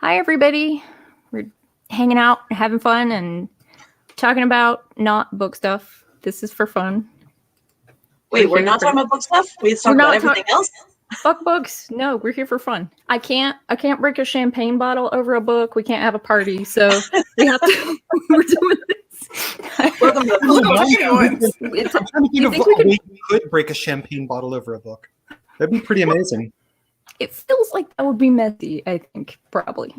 Hi, everybody. We're hanging out, having fun, and talking about not book stuff. This is for fun. Wait, we're not talking about book stuff? We talk about everything else? Fuck books. No, we're here for fun. I can't break a champagne bottle over a book. We can't have a party, so we have to. We're doing this. Welcome to the we could break a champagne bottle over a book. That'd be pretty amazing. It feels like that would be messy, I think, probably.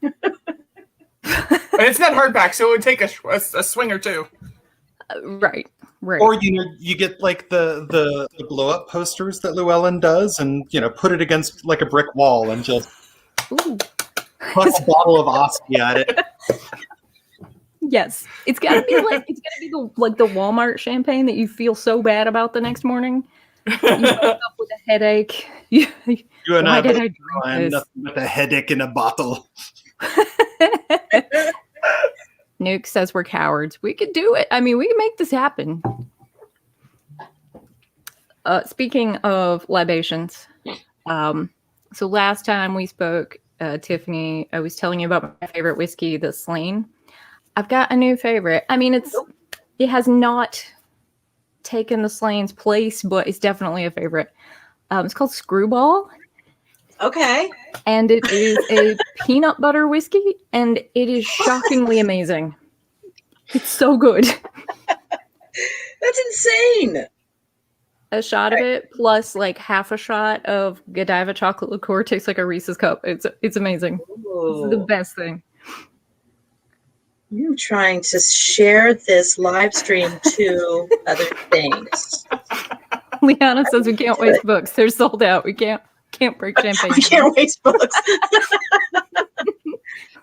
But it's not hardback, so it would take a swing or two. Right. Or you get like the blow up posters that Llewellyn does, and put it against like a brick wall and just put a bottle of Oski at it. Yes, it's gotta be the Walmart champagne that you feel so bad about the next morning. You wake up with a headache. You and Why I did both I drink this? nothing but a headache in a bottle. Nuke says we're cowards. We could do it. I mean, we can make this happen. Speaking of libations, so last time we spoke, Tiffany, I was telling you about my favorite whiskey, the Slane. I've got a new favorite. I mean, it has not taken the Slane's place, but it's definitely a favorite. It's called Screwball. Okay. And it is a peanut butter whiskey, and it is shockingly amazing. It's so good. That's insane. A shot of it plus like half a shot of Godiva chocolate liqueur tastes like a Reese's cup. It's amazing. Ooh. It's the best thing. I'm trying to share this live stream to other things. Liana says we can't waste books. They're sold out. We can't break champagne. We can't waste books.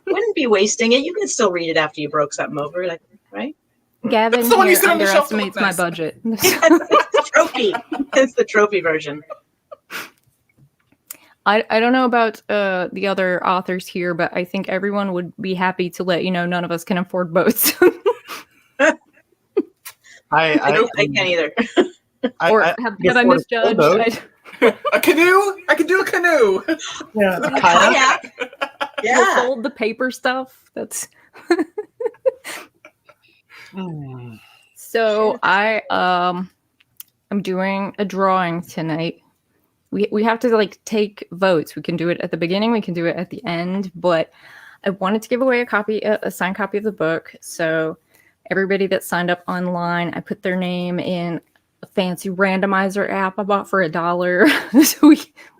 Wouldn't be wasting it. You can still read it after you broke something over it, right? Gavin That's the one you here sit on the shelf underestimates my budget. It's the trophy. It's the trophy version. I don't know about the other authors here, but I think everyone would be happy to let you know none of us can afford boats. I can't either. Have I misjudged? A canoe? I could do a canoe. Yeah, A kayak. We'll Yeah. fold the paper stuff. That's so I'm doing a drawing tonight. We have to like take votes. We can do it at the beginning, we can do it at the end, but I wanted to give away a signed copy of the book. So everybody that signed up online, I put their name in a fancy randomizer app I bought for $1. So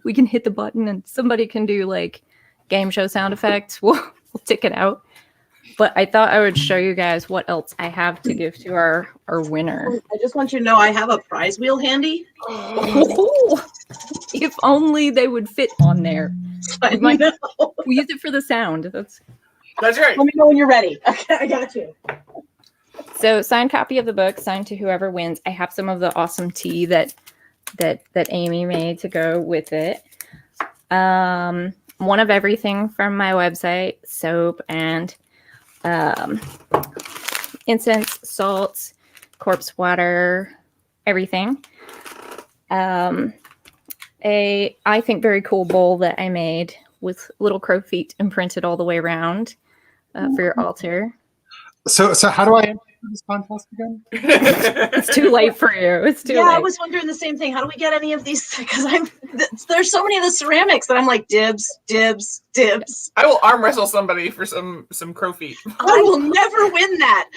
we can hit the button and somebody can do like game show sound effects. We'll tick it out. But I thought I would show you guys what else I have to give to our winner. I just want you to know I have a prize wheel handy. Oh, if only they would fit on there. I know. We use it for the sound. That's right. Let me know when you're ready. Okay, I got you. So signed copy of the book, signed to whoever wins. I have some of the awesome tea that Amy made to go with it. One of everything from my website, soap and incense, salts, corpse water, everything. A, I think, very cool bowl that I made with little crow feet imprinted all the way around for your altar. So how do I enter this contest again? It's too late for you. It's too late. I was wondering the same thing. How do we get any of these? Because there's so many of the ceramics that I'm like dibs. I will arm wrestle somebody for some crow feet. I will never win that.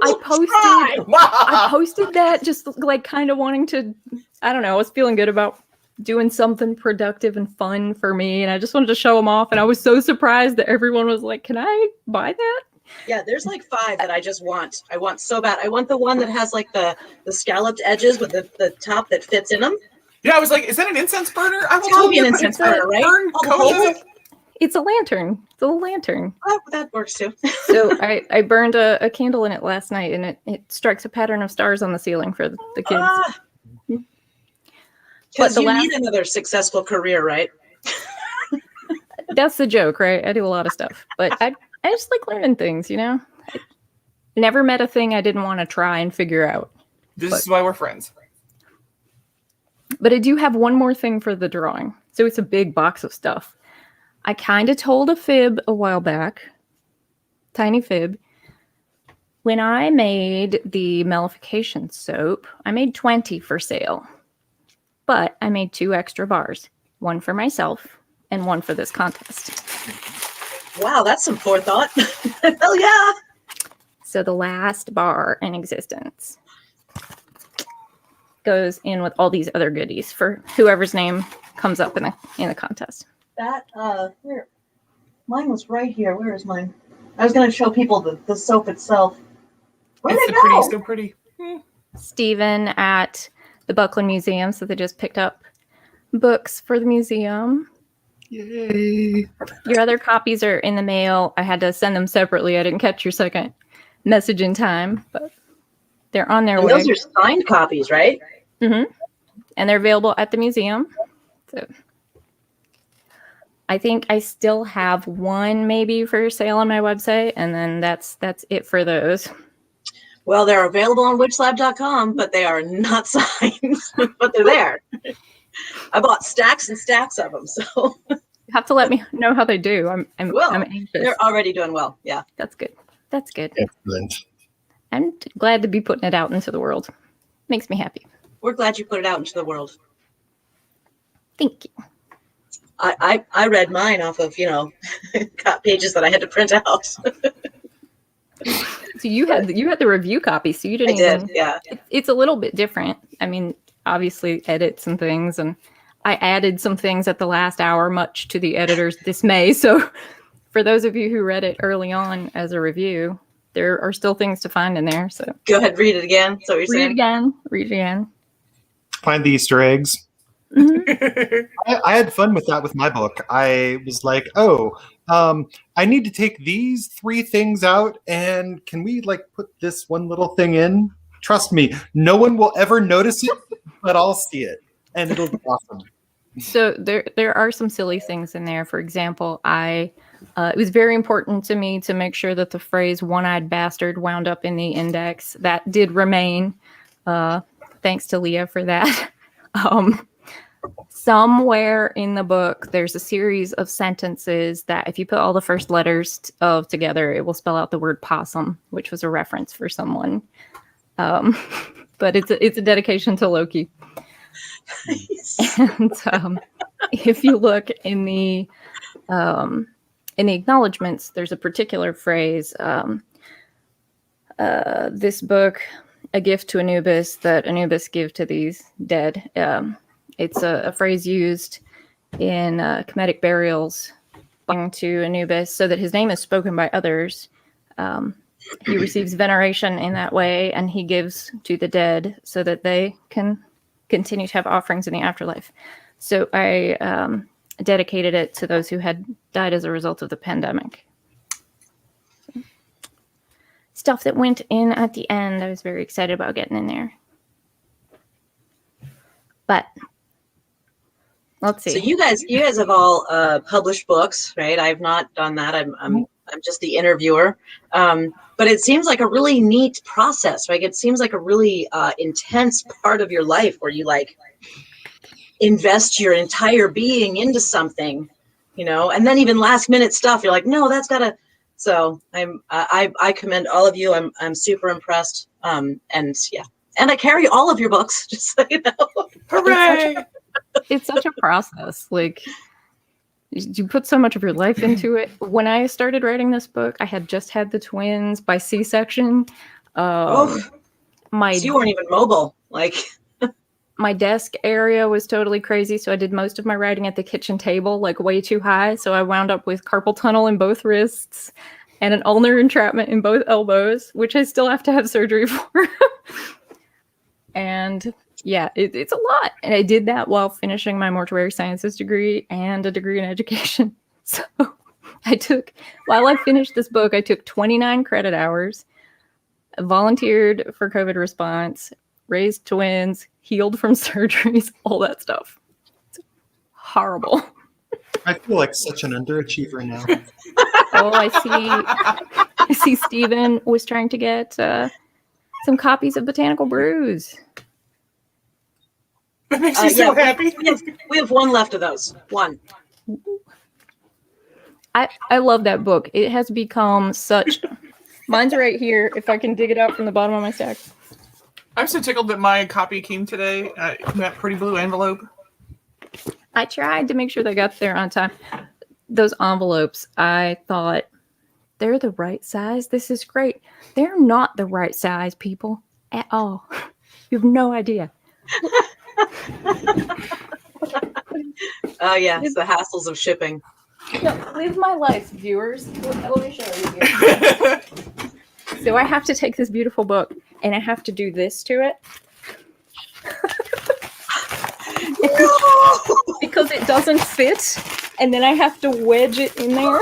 I posted that just like kind of wanting to, I don't know, I was feeling good about doing something productive and fun for me, and I just wanted to show them off, and I was so surprised that everyone was like, can I buy that? Yeah, there's like 5 that I just want. I want so bad. I want the one that has like the scalloped edges with the top that fits in them. Yeah, I was like, is that an incense burner? It's gotta be an incense burner, right? It's a lantern. It's a little lantern. Oh, that works too. So I burned a candle in it last night, and it strikes a pattern of stars on the ceiling for the kids. Because you need another successful career, right? That's the joke, right? I do a lot of stuff, but I just like learning things, you know? I never met a thing I didn't want to try and figure out. This is why we're friends. But I do have one more thing for the drawing. So it's a big box of stuff. I kind of told a fib a while back. Tiny fib. When I made the mellification soap, I made 20 for sale. But I made 2 extra bars. One for myself and one for this contest. Wow, that's some forethought. Hell yeah. So the last bar in existence goes in with all these other goodies for whoever's name comes up in the contest. That where mine was right here. Where is mine? I was gonna show people the soap itself. Where'd It's it so pretty, go? so pretty. Stephen at the Buckland Museum, so they just picked up books for the museum. Yay! Your other copies are in the mail. I had to send them separately. I didn't catch your second message in time, but they're on their And way. those are signed copies, right? Mm-hmm. And they're available at the museum. So I think I still have one maybe for sale on my website, and then that's it for those. Well, they're available on witchlab.com, but they are not signed, but they're there. I bought stacks and stacks of them, so You have to let me know how they do. I'm anxious. they're already doing well. Yeah. That's good. That's good. Excellent. I'm glad to be putting it out into the world. Makes me happy. We're glad you put it out into the world. Thank you. I read mine off of, got pages that I had to print out. So you had the review copy, so you didn't I did, even. yeah. It's a little bit different. I mean, obviously edits and things, and I added some things at the last hour, much to the editor's dismay. So for those of you who read it early on as a review, there are still things to find in there. So Go ahead, read it again. So you're read it saying? again. Read it again. Find the Easter eggs. Mhm. I had fun with that with my book. I was like, I need to take these 3 things out, and can we put this one little thing in? Trust me, no one will ever notice it, but I'll see it, and it'll be awesome. So there are some silly things in there. For example, it was very important to me to make sure that the phrase "one-eyed bastard" wound up in the index. That did remain. Thanks to Leah for that. Somewhere in the book, there's a series of sentences that if you put all the first letters together, it will spell out the word possum, which was a reference for someone. But it's a dedication to Loki. And if you look in the acknowledgments, there's a particular phrase, this book, a gift to Anubis that Anubis give to these dead. It's a phrase used in Kemetic burials to Anubis so that his name is spoken by others. He receives veneration in that way, and he gives to the dead so that they can continue to have offerings in the afterlife. So I dedicated it to those who had died as a result of the pandemic. Stuff that went in at the end, I was very excited about getting in there. But let's see. So you guys have all published books, right? I've not done that. I'm just the interviewer. But it seems like a really neat process, right? It seems like a really intense part of your life where you invest your entire being into something, and then even last minute stuff, you're like, no, that's gotta. So I commend all of you. I'm super impressed. And I carry all of your books, just so you know. Hooray! It's such a process. You put so much of your life into it. When I started writing this book, I had just had the twins by C-section. So you weren't even mobile. My desk area was totally crazy, so I did most of my writing at the kitchen table, way too high. So I wound up with carpal tunnel in both wrists and an ulnar entrapment in both elbows, which I still have to have surgery for. And yeah, it's a lot. And I did that while finishing my mortuary sciences degree and a degree in education. So while I finished this book, I took 29 credit hours, volunteered for COVID response, raised twins, healed from surgeries, all that stuff. It's horrible. I feel like such an underachiever now. Oh, I see Stephen was trying to get some copies of Botanical Brews. That makes me so happy. We have one left of those. One. I love that book. It has become such. Mine's right here. If I can dig it out from the bottom of my stack. I'm so tickled that my copy came today in that pretty blue envelope. I tried to make sure they got there on time. Those envelopes, I thought, they're the right size. This is great. They're not the right size, people, at all. You have no idea. Oh, yes, the hassles of shipping. No, live my life, viewers. Let me show you here. So I have to take this beautiful book, and I have to do this to it. Because it doesn't fit, and then I have to wedge it in there.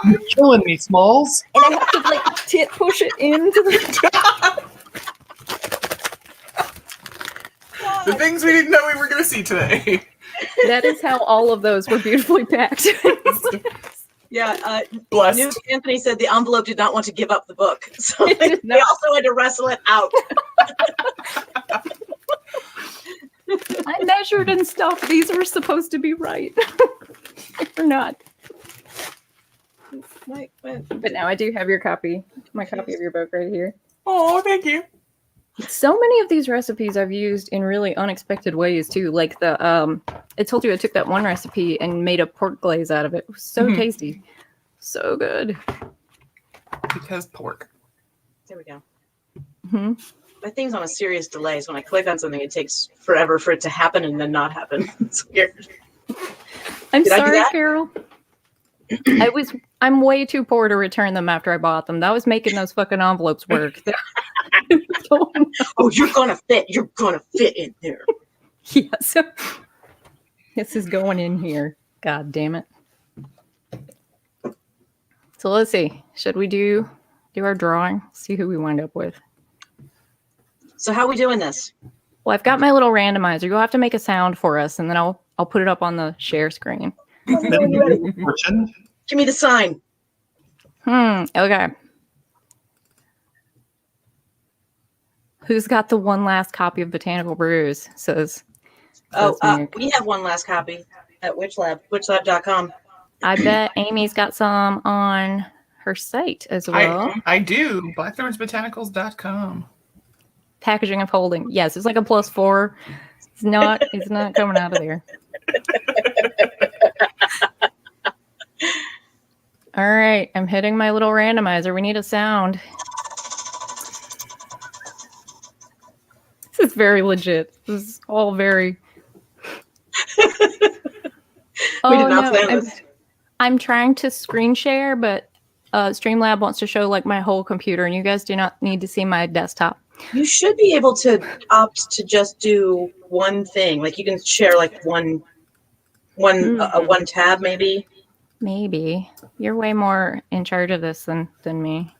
You're killing me, Smalls. And I have to like tit push it into the The things we didn't know we were going to see today. That is how all of those were beautifully packed. Yeah, Blessed. Newt Anthony said the envelope did not want to give up the book, so It did we not. also had to wrestle it out. I measured and stuff. These were supposed to be right. They're not. But now I do have your copy, my copy of your book right here. Oh, thank you. So many of these recipes I've used in really unexpected ways too. Like the I told you I took that one recipe and made a pork glaze out of it. It was so tasty. So good. Because pork. There we go. Hmm. My thing's on a serious delay, so when I click on something, it takes forever for it to happen and then not happen. It's weird. I'm Did I do sorry, that? Carol. I'm way too poor to return them after I bought them. That was making those fucking envelopes work. Oh, you're gonna fit. You're gonna fit in there. Yeah, so this is going in here. God damn it. So let's see. Should we do our drawing? See who we wind up with. So how are we doing this? Well, I've got my little randomizer. You'll have to make a sound for us, and then I'll put it up on the share screen. Fortune. Give me the sign. Okay. Who's got the one last copy of Botanical Brews? Says Nick. We have one last copy at witchlab.com. I bet Amy's got some on her site as well. I do. Blackthornsbotanicals.com. Packaging and folding. Yes, it's like a +4. It's not coming out of there. All right, I'm hitting my little randomizer. We need a sound. This is very legit. This is all very. We did not plan this. I'm trying to screen share, but Streamlab wants to show like my whole computer, and you guys do not need to see my desktop. You should be able to opt to just do one thing. Like you can share like one tab maybe. Maybe. You're way more in charge of this than me.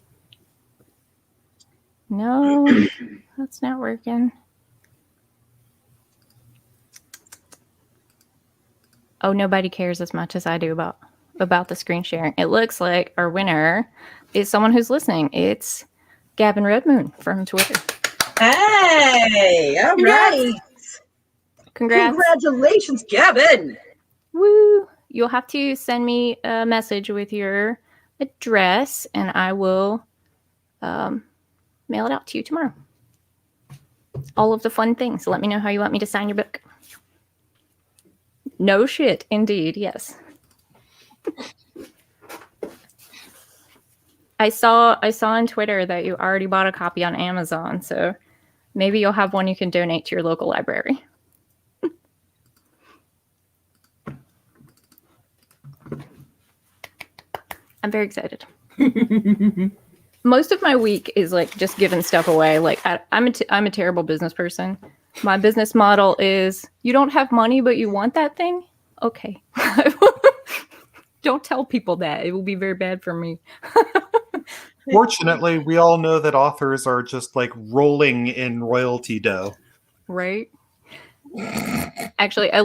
No, that's not working. Oh, nobody cares as much as I do about the screen sharing. It looks like our winner is someone who's listening. It's Gavin Redmoon from Twitter. Hey, all right. Congrats. Congratulations, Gavin. Woo. You'll have to send me a message with your address, and I will mail it out to you tomorrow. All of the fun things. Let me know how you want me to sign your book. No shit, indeed, yes. I saw on Twitter that you already bought a copy on Amazon, so maybe you'll have one you can donate to your local library. I'm very excited. Most of my week is like just giving stuff away. Like I'm a terrible business person. My business model is you don't have money, but you want that thing. Okay. Don't tell people that. It will be very bad for me. Fortunately, we all know that authors are just like rolling in royalty dough. Right? Actually, I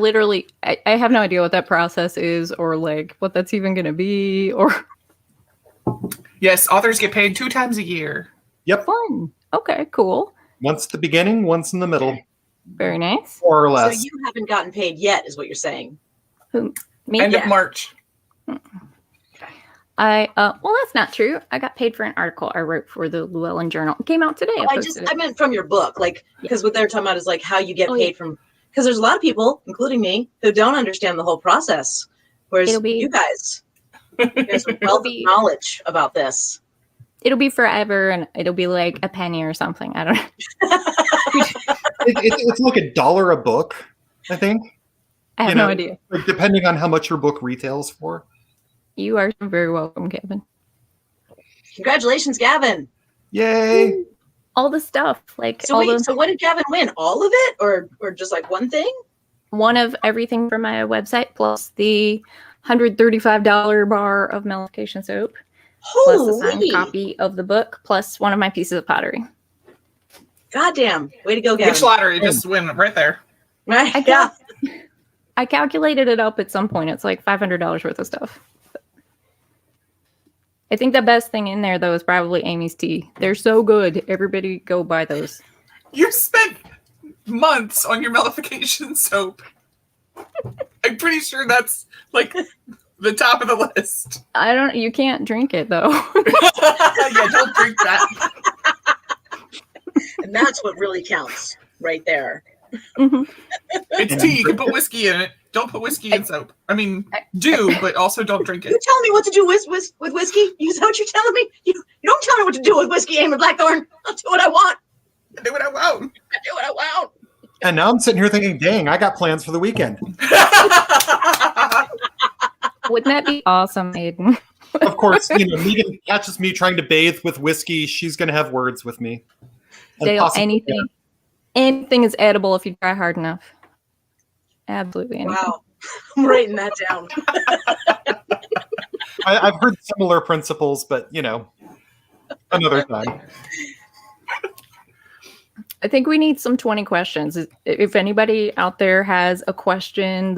have no idea what that process is or like what that's even going to be or. Yes, authors get paid 2 times a year. Yep. Fun. Okay, cool. Once at the beginning, once in the middle. Very nice. More or So less. you haven't gotten paid yet, is what you're saying. Me? End Yeah. of March. Well, that's not true. I got paid for an article I wrote for the Llewellyn Journal. It came out today. I meant from your book, like, because what they're talking about is like how you get paid from, because there's a lot of people, including me, who don't understand the whole process. Whereas you guys, there's a wealth of knowledge about this. It'll be forever, and it'll be like a penny or something. I don't know. It's like $1 a book, I think. I have no idea. Like, depending on how much your book retails for. You are very welcome, Gavin. Congratulations, Gavin. Yay. All the stuff. So what did Gavin win? All of it or just like one thing? One of everything from my website, plus the $135 bar of mellification soap. Plus a signed copy of the book, plus one of my pieces of pottery. Goddamn. Way to go, Gavin. Which lottery? Just win right there. Right? I calculated it up at some point. It's like $500 worth of stuff. I think the best thing in there, though, is probably Amy's tea. They're so good. Everybody go buy those. You spent months on your mellification soap. I'm pretty sure that's like the top of the list. You can't drink it, though. Yeah, don't drink that. And that's what really counts right there. Mm-hmm. It's tea. You can put whiskey in it. Don't put whiskey in soap. I mean, but also don't drink it. You tell me what to do with whiskey? Is that what you're telling me? You don't tell me what to do with whiskey, Amy Blackthorn. I'll do what I want. Do what I want. I do what I want. And now I'm sitting here thinking, dang, I got plans for the weekend. Wouldn't that be awesome, Aiden? Of course, Megan catches me trying to bathe with whiskey. She's going to have words with me. Dale, anything is edible if you try hard enough. Absolutely anything. Wow. I'm writing that down. I've heard similar principles, but, another time. I think we need some 20 questions. If anybody out there has a question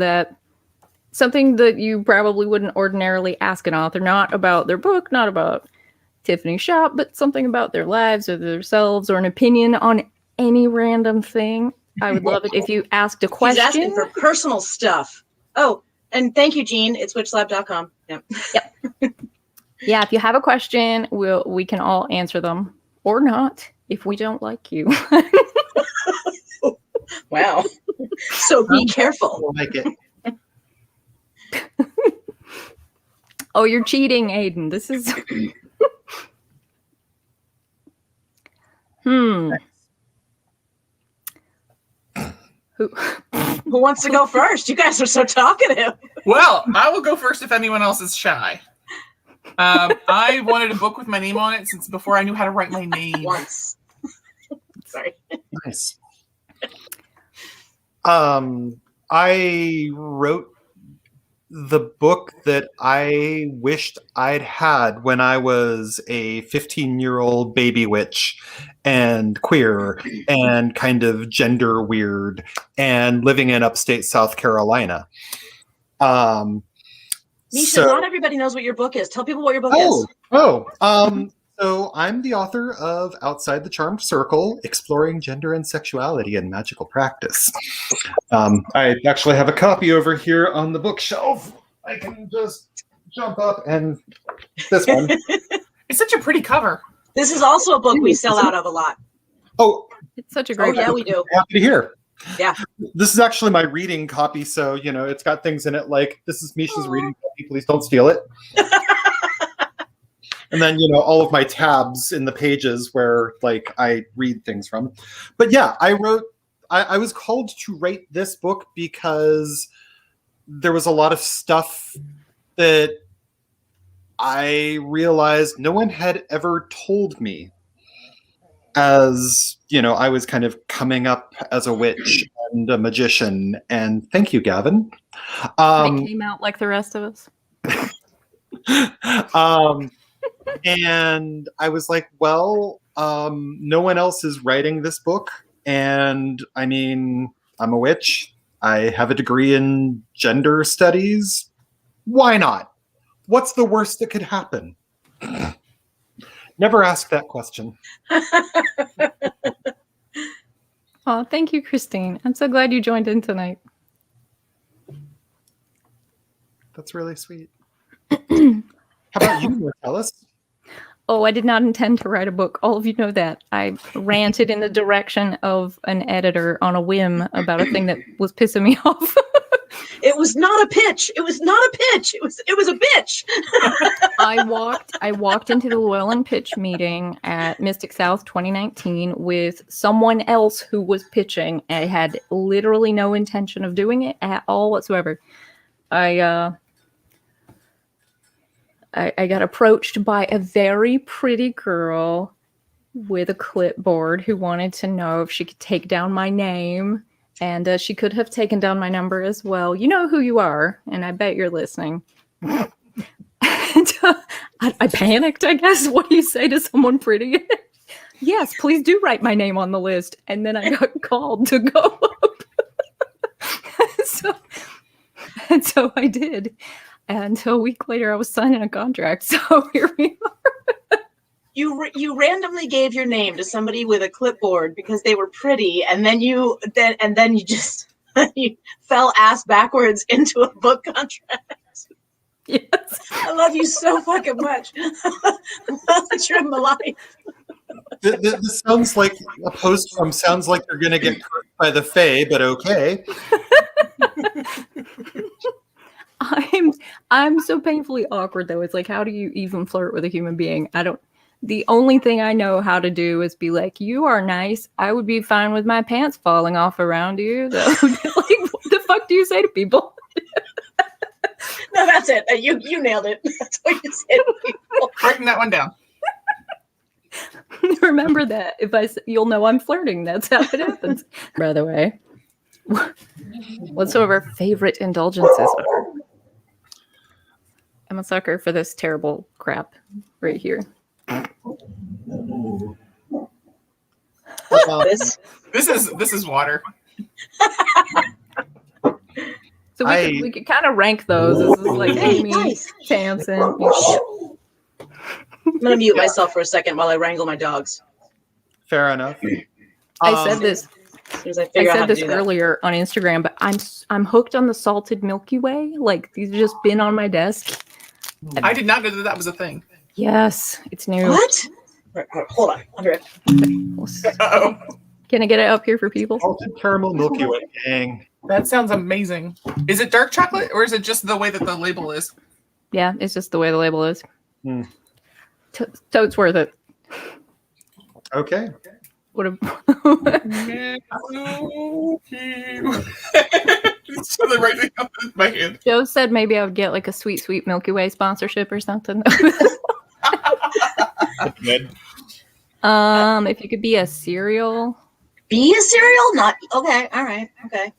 something that you probably wouldn't ordinarily ask an author, not about their book, not about Tiffany's shop, but something about their lives or themselves or an opinion on any random thing, I would love it if you asked a question. He's asking for personal stuff. Oh, and thank you, Jean. It's witchlab.com. Yep. Yeah, if you have a question, we can all answer them or not if we don't like you. Wow. So be careful. Like it. Oh, you're cheating, Aiden. This is... Who wants to go first? You guys are so talkative. Well, I will go first if anyone else is shy. I wanted a book with my name on it since before I knew how to write my name. Once. Sorry. Nice. I wrote the book that I wished I'd had when I was a 15-year-old baby witch and queer and kind of gender weird and living in upstate South Carolina. Misha, not everybody knows what your book is. Tell people what your book is. So I'm the author of Outside the Charmed Circle, Exploring Gender and Sexuality in Magical Practice. I actually have a copy over here on the bookshelf. I can just jump up and this one. It's such a pretty cover. This is also a book we sell out of a lot. Oh, it's such a great book. Yeah, we do. Happy to hear. Yeah. This is actually my reading copy, so, it's got things in it like, this is Misha's reading copy, please don't steal it. And then, all of my tabs in the pages where, I read things from. But yeah, I was called to write this book because there was a lot of stuff that I realized no one had ever told me as, I was kind of coming up as a witch and a magician. And thank you, Gavin. It came out like the rest of us. And I was like, well, no one else is writing this book. And I mean, I'm a witch. I have a degree in gender studies. Why not? What's the worst that could happen? Never ask that question. Oh, thank you, Christine. I'm so glad you joined in tonight. That's really sweet. How about you, Marcellus? Oh, I did not intend to write a book. All of you know that. I ranted in the direction of an editor on a whim about a thing that was pissing me off. It was not a pitch. It was not a pitch. It was a bitch. I walked into the Llewellyn pitch meeting at Mystic South 2019 with someone else who was pitching. I had literally no intention of doing it at all whatsoever. I got approached by a very pretty girl with a clipboard who wanted to know if she could take down my name, and she could have taken down my number as well. You know who you are, and I bet you're listening. And, I panicked, I guess. What do you say to someone pretty? Yes, please do write my name on the list. And then I got called to go up. So I did. And a week later, I was signing a contract. So here we are. You randomly gave your name to somebody with a clipboard because they were pretty, and then you just you fell ass backwards into a book contract. Yes. I love you so fucking much. I love that you're in my life. This sounds like a post from Sounds Like You're Gonna Get Cursed by the Fae, but okay. I'm so painfully awkward though. It's like, how do you even flirt with a human being? The only thing I know how to do is be like, you are nice. I would be fine with my pants falling off around you. That would be like, what the fuck do you say to people? No, that's it. You nailed it. That's what you said to people. Writing that one down. Remember that. You'll know I'm flirting. That's how it happens. By the way, what's some of our favorite indulgences are? I'm a sucker for this terrible crap right here. This is water. So we could kind of rank those. This is like Amy, Nice. Samson. I'm gonna mute myself for a second while I wrangle my dogs. Fair enough. I said this. As soon as I figure out how to do that. Earlier on Instagram, but I'm hooked on the salted Milky Way. Like these have just been on my desk. I did not know that was a thing. Yes, it's new. What? Hold on. I'll be right back. Uh-oh. Can I get it up here for people? Salted caramel Milky Way. Dang. That sounds amazing. Is it dark chocolate or is it just the way that the label is? Yeah, it's just the way the label is. Mm. So it's worth it. Okay. What a Something right up in my hand. Joe said maybe I would get like a sweet Milky Way sponsorship or something. Good. If you could be a cereal. Be a cereal? Not okay. All right. Okay.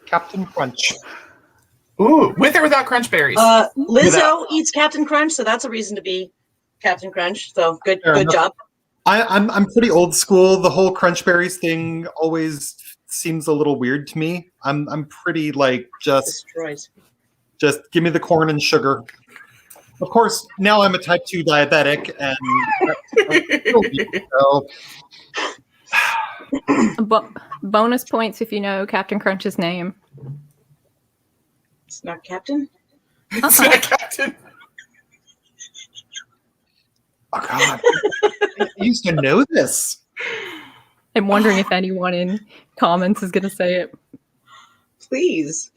Captain Crunch. Ooh, with or without crunch berries? Lizzo eats Captain Crunch, so that's a reason to be Captain Crunch. So good job. I'm pretty old school. The whole Crunch Berries thing always seems a little weird to me. I'm pretty like just give me the corn and sugar. Of course, now I'm a type 2 diabetic, and so bonus points if you know Captain Crunch's name. It's not Captain. It's not Captain. Oh God, I used to know this. I'm wondering if anyone in comments is going to say it. Please,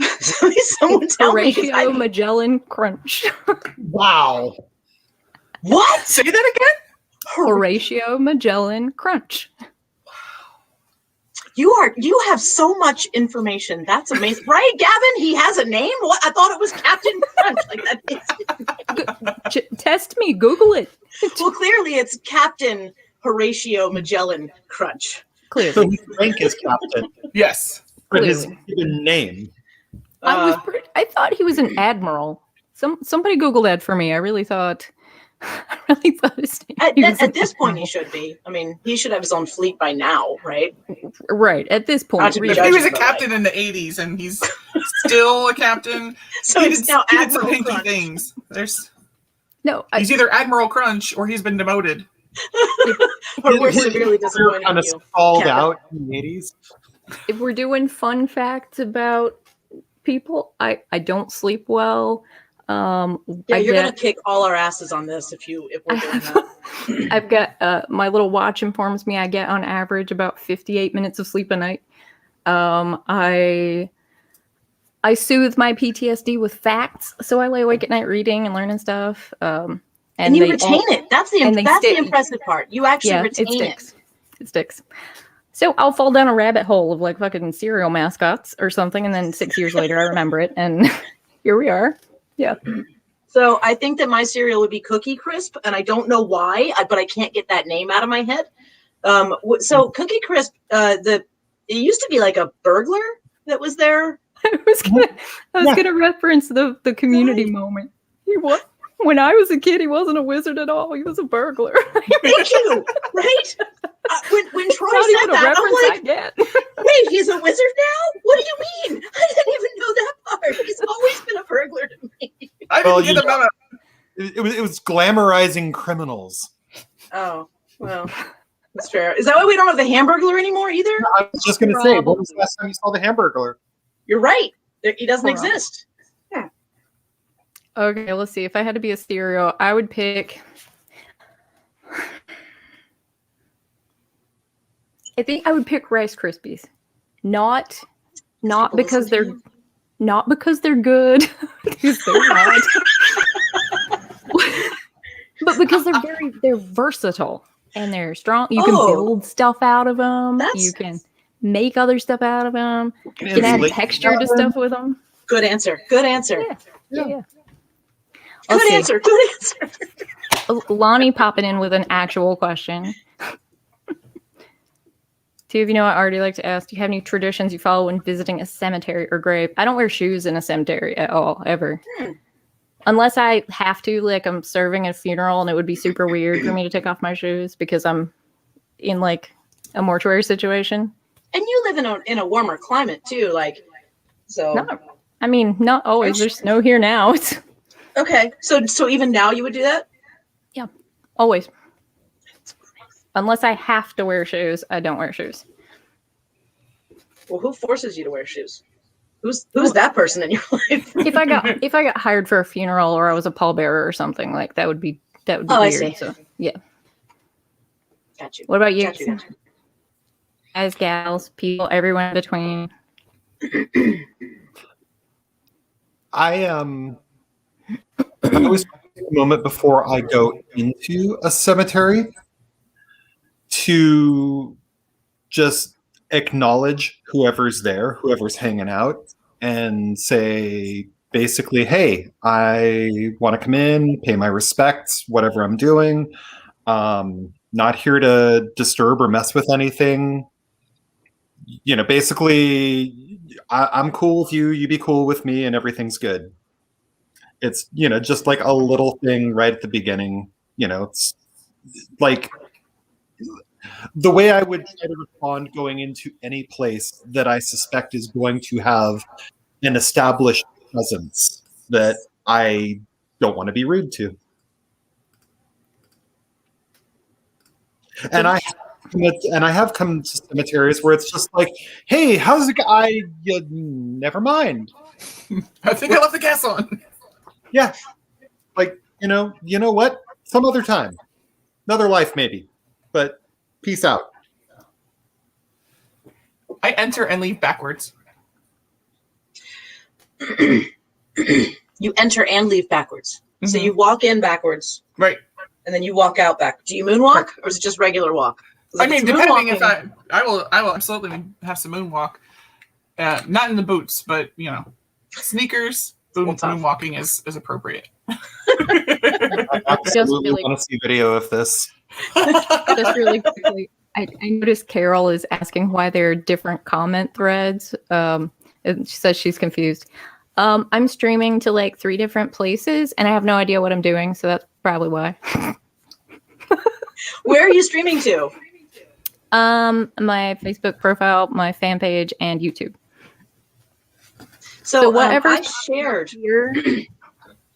someone tell me. Horatio Magellan Crunch. Wow. What? Say that again? Horatio Magellan Crunch. You have so much information. That's amazing, right, Gavin? He has a name. What? I thought it was Captain Crunch. Like that. Test me. Google it. Well, clearly it's Captain Horatio Magellan Crunch. Clearly, So his rank is captain, Yes. but his given name. I thought he was an admiral. Somebody Google that for me. I really thought his name. At this point, he should be. I mean, he should have his own fleet by now, right? Right. At this point, Not to be If he was a judged, captain in the 80s and he's still a captain, So he it's did, now he did some Admiral pinky Crunch. things. no. He's either Admiral Crunch or he's been demoted. Or we're His severely disappointed kind in of you. stalled Captain. out in the 80s. If we're doing fun facts about people. I don't sleep well. Yeah, I you're gonna get, kick all our asses on this if we're doing that. I've got my little watch informs me I get on average about 58 minutes of sleep a night. I soothe my PTSD with facts, so I lay awake at night reading and learning stuff. And you retain it. That's the impressive part. You actually retain it sticks. It sticks. So I'll fall down a rabbit hole of like fucking cereal mascots or something, and then 6 years later I remember it, and here we are. Yeah. So I think that my cereal would be Cookie Crisp, and I don't know why, but I can't get that name out of my head. So Cookie Crisp, it used to be like a burglar that was there. I was gonna reference the community moment. When I was a kid, he wasn't a wizard at all. He was a burglar. Thank you. Right? When Troy Not said even a that, reference I'm like, I get. wait, he's a wizard now? What do you mean? I didn't even know that part. He's always been a burglar to me. I didn't get the memo. It was glamorizing criminals. Oh, well, that's fair. Is that why we don't have the Hamburglar anymore either? I was just going to say, when was the last time you saw the Hamburglar? You're right. He doesn't exist. Okay, let's see. If I had to be a cereal, I would pick. I think I would pick Rice Krispies, not because they're good, because they're not, but because they're versatile and they're strong. You can build stuff out of them. You can make other stuff out of them. You can add texture to stuff with them. Good answer. Good answer. Yeah. Good answer. Good answer. Lonnie popping in with an actual question. Two of you know I already like to ask, do you have any traditions you follow when visiting a cemetery or grave? I don't wear shoes in a cemetery at all, ever. Unless I have to, like I'm serving a funeral and it would be super weird for me to take off my shoes because I'm in like a mortuary situation. And you live in a warmer climate too, like so. Not always. There's snow here now. Okay, so even now you would do that? Yeah, always. Unless I have to wear shoes, I don't wear shoes. Well, who forces you to wear shoes? Who's that person in your life? if I got hired for a funeral or I was a pallbearer or something, like that would be weird. I see. So yeah. Got you. What about you? Got you. Guys, gals, people, everyone in between. I always take a moment before I go into a cemetery to just acknowledge whoever's there, whoever's hanging out, and say basically, hey, I want to come in, pay my respects, whatever I'm doing. Not here to disturb or mess with anything. Basically, I'm cool with you, you be cool with me, and everything's good. It's, just like a little thing right at the beginning. It's like the way I would try to respond going into any place that I suspect is going to have an established presence that I don't want to be rude to. And I have come to cemeteries where it's just like, hey, how's it go? Never mind. I think I left the gas on. Yeah. Like, you know what? Some other time. Another life, maybe. But peace out. I enter and leave backwards. You enter and leave backwards. Mm-hmm. So you walk in backwards. Right. And then you walk out back. Do you moonwalk or is it just regular walk? I mean, depending if I will absolutely have some moonwalk. Not in the boots, but sneakers. Moonwalking is appropriate. I absolutely want to see video of this. Just really quickly, I noticed Carol is asking why there are different comment threads. And she says she's confused. I'm streaming to like 3 different places, and I have no idea what I'm doing, so that's probably why. Where are you streaming to? My Facebook profile, my fan page, and YouTube. So whatever I shared here,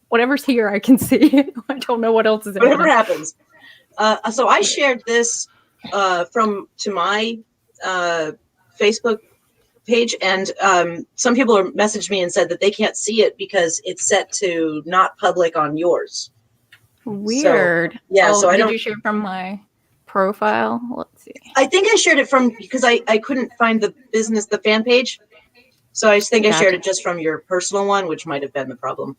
whatever's here, I can see. I don't know what else is. Whatever happens. So I shared this to my Facebook page, and some people have messaged me and said that they can't see it because it's set to not public on yours. Weird. So I did don't. you share from my profile? Let's see. I think I shared it from because I couldn't find the fan page, so I think I shared it just from your personal one, which might have been the problem.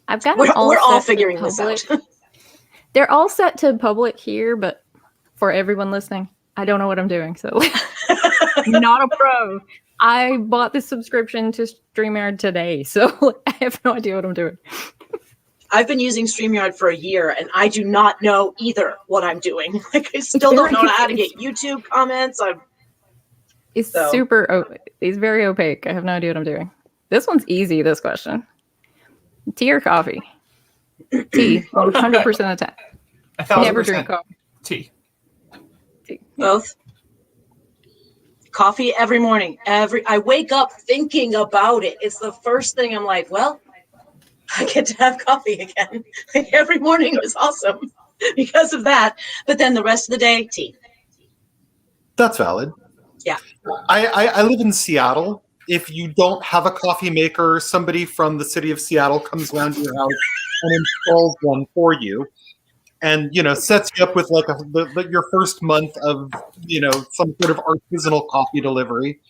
I've got We're all figuring this out. They're all set to public here, but for everyone listening, I don't know what I'm doing, so I'm not a pro. I bought the subscription to StreamYard today, so I have no idea what I'm doing. I've been using StreamYard for a year, and I do not know either what I'm doing. Like, I still don't know how to get YouTube comments. It's very opaque. I have no idea what I'm doing. This one's easy, this question. Tea or coffee? Tea, 100% of the time. 1,000% Never drink coffee. Tea. Both. Coffee every morning. I wake up thinking about it. It's the first thing I'm like, well, I get to have coffee again. Every morning was awesome because of that. But then the rest of the day, tea. That's valid. Yeah. I live in Seattle. If you don't have a coffee maker, somebody from the city of Seattle comes around to your house and installs one for you, and sets you up with like your first month of some sort of artisanal coffee delivery.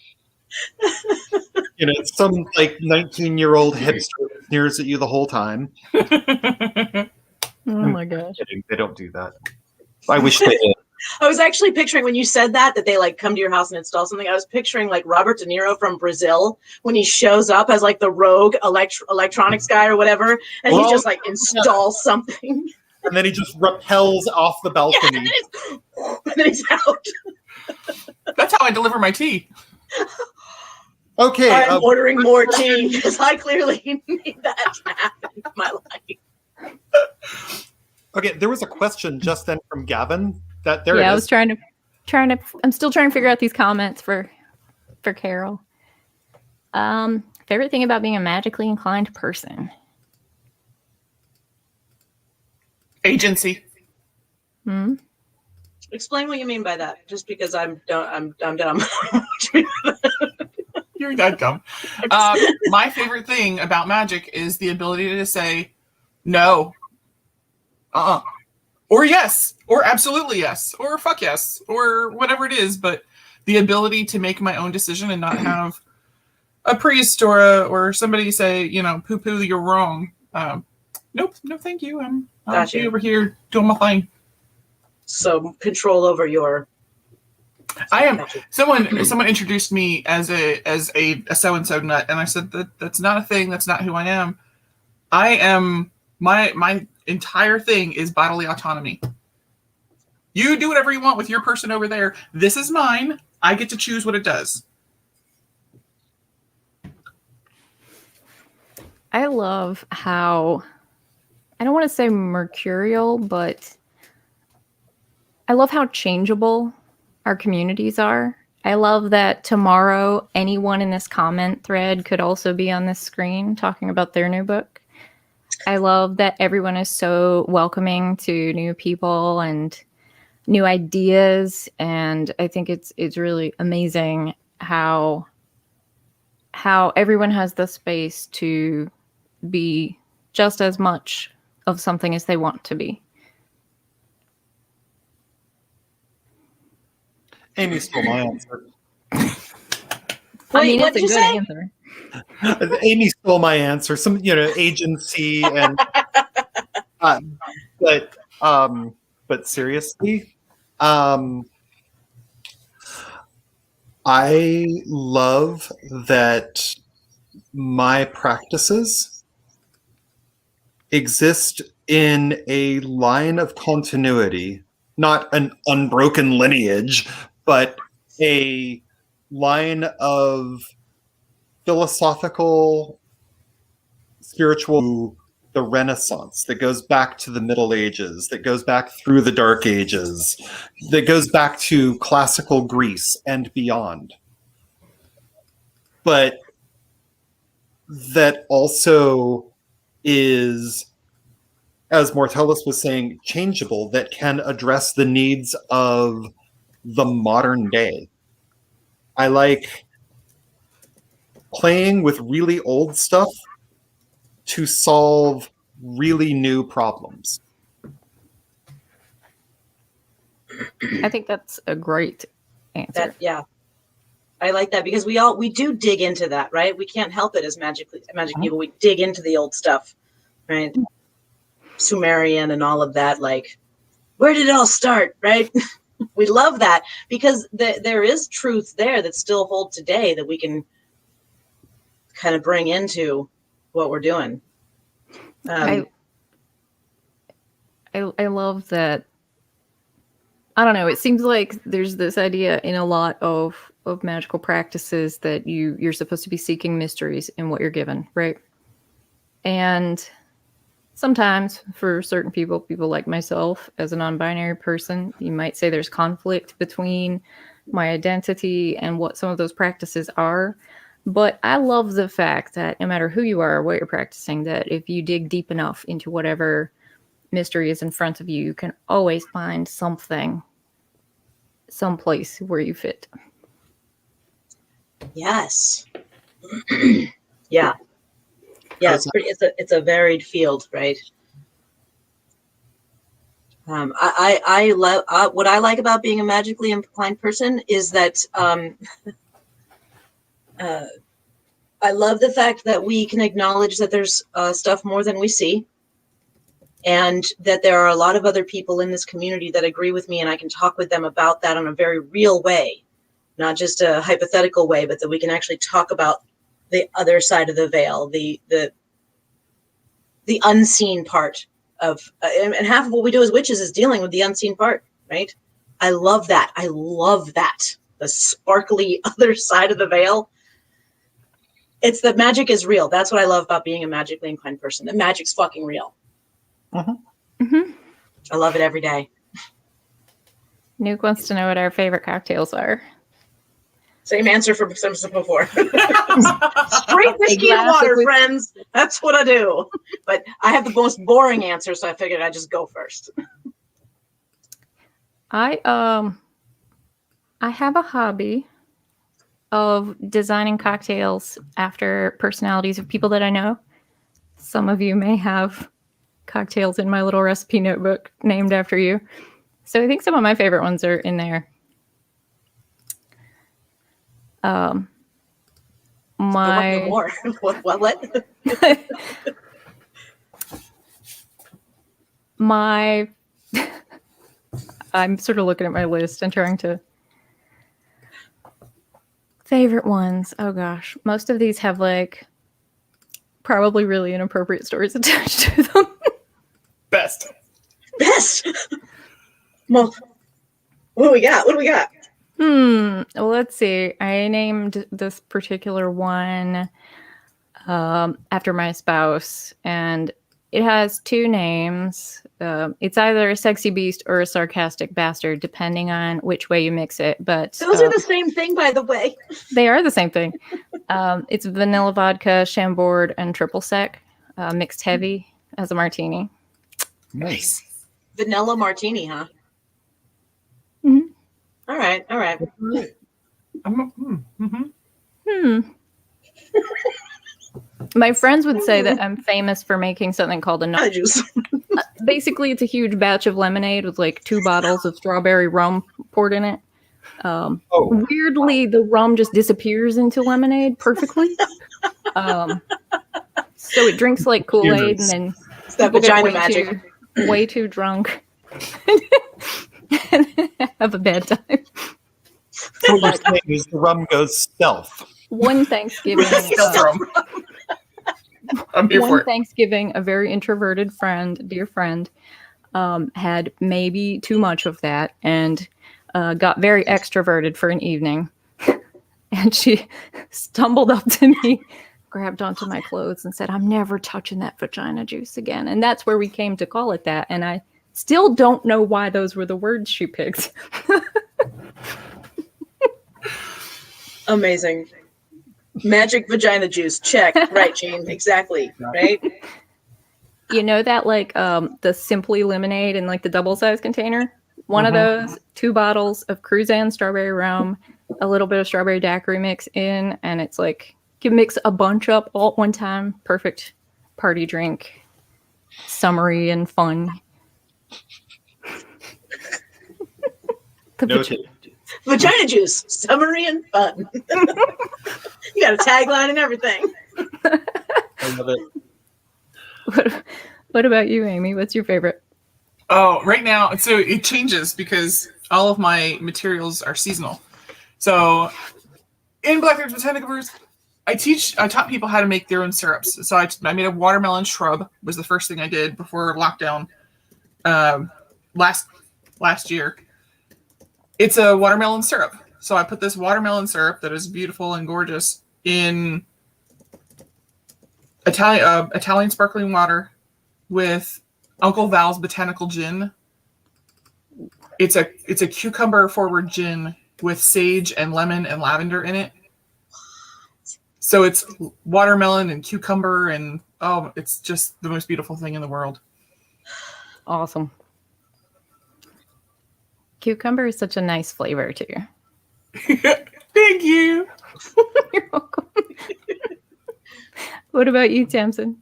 Some like 19-year-old hipster sneers at you the whole time. Oh my gosh! They don't do that. I wish they did. I was actually picturing when you said that they like come to your house and install something. I was picturing like Robert De Niro from Brazil when he shows up as like the rogue electronics guy or whatever, and he just like installs something. And then he just rappels off the balcony. Yeah, and then he's out. That's how I deliver my tea. Okay. I'm ordering more tea because I clearly need that to happen in my life. Okay, there was a question just then from Gavin. I was trying to. I'm still trying to figure out these comments for Carol. Favorite thing about being a magically inclined person? Agency. Explain what you mean by that. Just because I'm dumb. You're that dumb. My favorite thing about magic is the ability to say no, or yes, or absolutely yes, or fuck yes, or whatever it is. But the ability to make my own decision and not have a priest or somebody say, poo-poo, you're wrong. Nope, no, thank you. I'll be over here doing my thing. So control over your. I am. Someone introduced me as a so and so nut, and I said that's not a thing. That's not who I am. I am my entire thing is bodily autonomy. You do whatever you want with your person over there. This is mine. I get to choose what it does. I love how, I don't want to say mercurial, but I love how changeable our communities are. I love that tomorrow anyone in this comment thread could also be on this screen talking about their new book. I love that everyone is so welcoming to new people and new ideas, and I think it's really amazing how everyone has the space to be just as much of something as they want to be. Amy stole my answer. I mean, it's a good answer. Amy stole my answer. Some, agency and, but seriously, I love that my practices exist in a line of continuity, not an unbroken lineage, but a line of philosophical, spiritual, the Renaissance that goes back to the Middle Ages, that goes back through the Dark Ages, that goes back to classical Greece and beyond. But that also is, as Mortellus was saying, changeable, that can address the needs of the modern day. I like playing with really old stuff to solve really new problems. I think that's a great answer. Yeah. I like that because we do dig into that, right? We can't help it as magic people. We dig into the old stuff, right? Sumerian and all of that. Like, where did it all start, right? We love that because there is truth there that still hold today that we can kind of bring into what we're doing. I love that. I don't know. It seems like there's this idea in a lot of magical practices that you're supposed to be seeking mysteries in what you're given, right? And sometimes for certain people like myself as a non-binary person, you might say there's conflict between my identity and what some of those practices are. But I love the fact that no matter who you are or what you're practicing, that if you dig deep enough into whatever mystery is in front of you, you can always find something, someplace where you fit. Yes. Yeah. Yeah, it's a varied field, right? I love what I like about being a magically inclined person is that I love the fact that we can acknowledge that there's stuff more than we see, and that there are a lot of other people in this community that agree with me, and I can talk with them about that in a very real way, not just a hypothetical way, but that we can actually talk about the other side of the veil, the unseen part of, and half of what we do as witches is dealing with the unseen part, right? I love that. I love that. The sparkly other side of the veil. It's that magic is real. That's what I love about being a magically inclined person. The magic's fucking real. Mm-hmm. I love it every day. Nuke wants to know what our favorite cocktails are. Same answer from Simpson before. Straight whiskey and water, friends. That's what I do. But I have the most boring answer, so I figured I'd just go first. I have a hobby of designing cocktails after personalities of people that I know. Some of you may have cocktails in my little recipe notebook named after you. So I think some of my favorite ones are in there. More. What? I'm sort of looking at my list and trying to favorite ones. Oh gosh, most of these have like probably really inappropriate stories attached to them. Best. Well, what do we got? Well, let's see. I named this particular one after my spouse, and it has two names. It's either a sexy beast or a sarcastic bastard, depending on which way you mix it. But those are the same thing, by the way. They are the same thing. It's vanilla vodka, Chambord, and triple sec, mixed heavy as a martini. Nice. Vanilla martini, huh? Mm-hmm. All right. My friends would say that I'm famous for making something called a juice. Basically, it's a huge batch of lemonade with like 2 bottles of strawberry rum poured in it. Weirdly, the rum just disappears into lemonade perfectly. So it drinks like Kool-Aid, and then it's that vagina magic. Way too drunk. And have a bad time. So what you're saying is the rum goes stealth. One Thanksgiving, Thanksgiving, a very introverted friend, dear friend, had maybe too much of that and got very extroverted for an evening. And she stumbled up to me, grabbed onto my clothes, and said, "I'm never touching that vagina juice again." And that's where we came to call it that. And I still don't know why those were the words she picked. Amazing. Magic vagina juice. Check. Right, Jane. Exactly. Right? You know that like the Simply lemonade in like the double size container? One of those, 2 bottles of Cruzan strawberry rum, a little bit of strawberry daiquiri mix in, and it's like can mix a bunch up all at one time. Perfect party drink. Summery and fun. Noted. Vagina juice, summery and fun. You got a tagline and everything. I love it. What about you, Amy? What's your favorite? Oh, right now, so it changes because all of my materials are seasonal. So in Blackbeard's Botanicals, I taught people how to make their own syrups. So I made a watermelon shrub, was the first thing I did before lockdown last year. It's a watermelon syrup. So I put this watermelon syrup that is beautiful and gorgeous in Italian sparkling water with Uncle Val's Botanical Gin. It's a cucumber forward gin with sage and lemon and lavender in it. So it's watermelon and cucumber and it's just the most beautiful thing in the world. Awesome. Cucumber is such a nice flavor too. Thank you. You're welcome. What about you, Tamsin?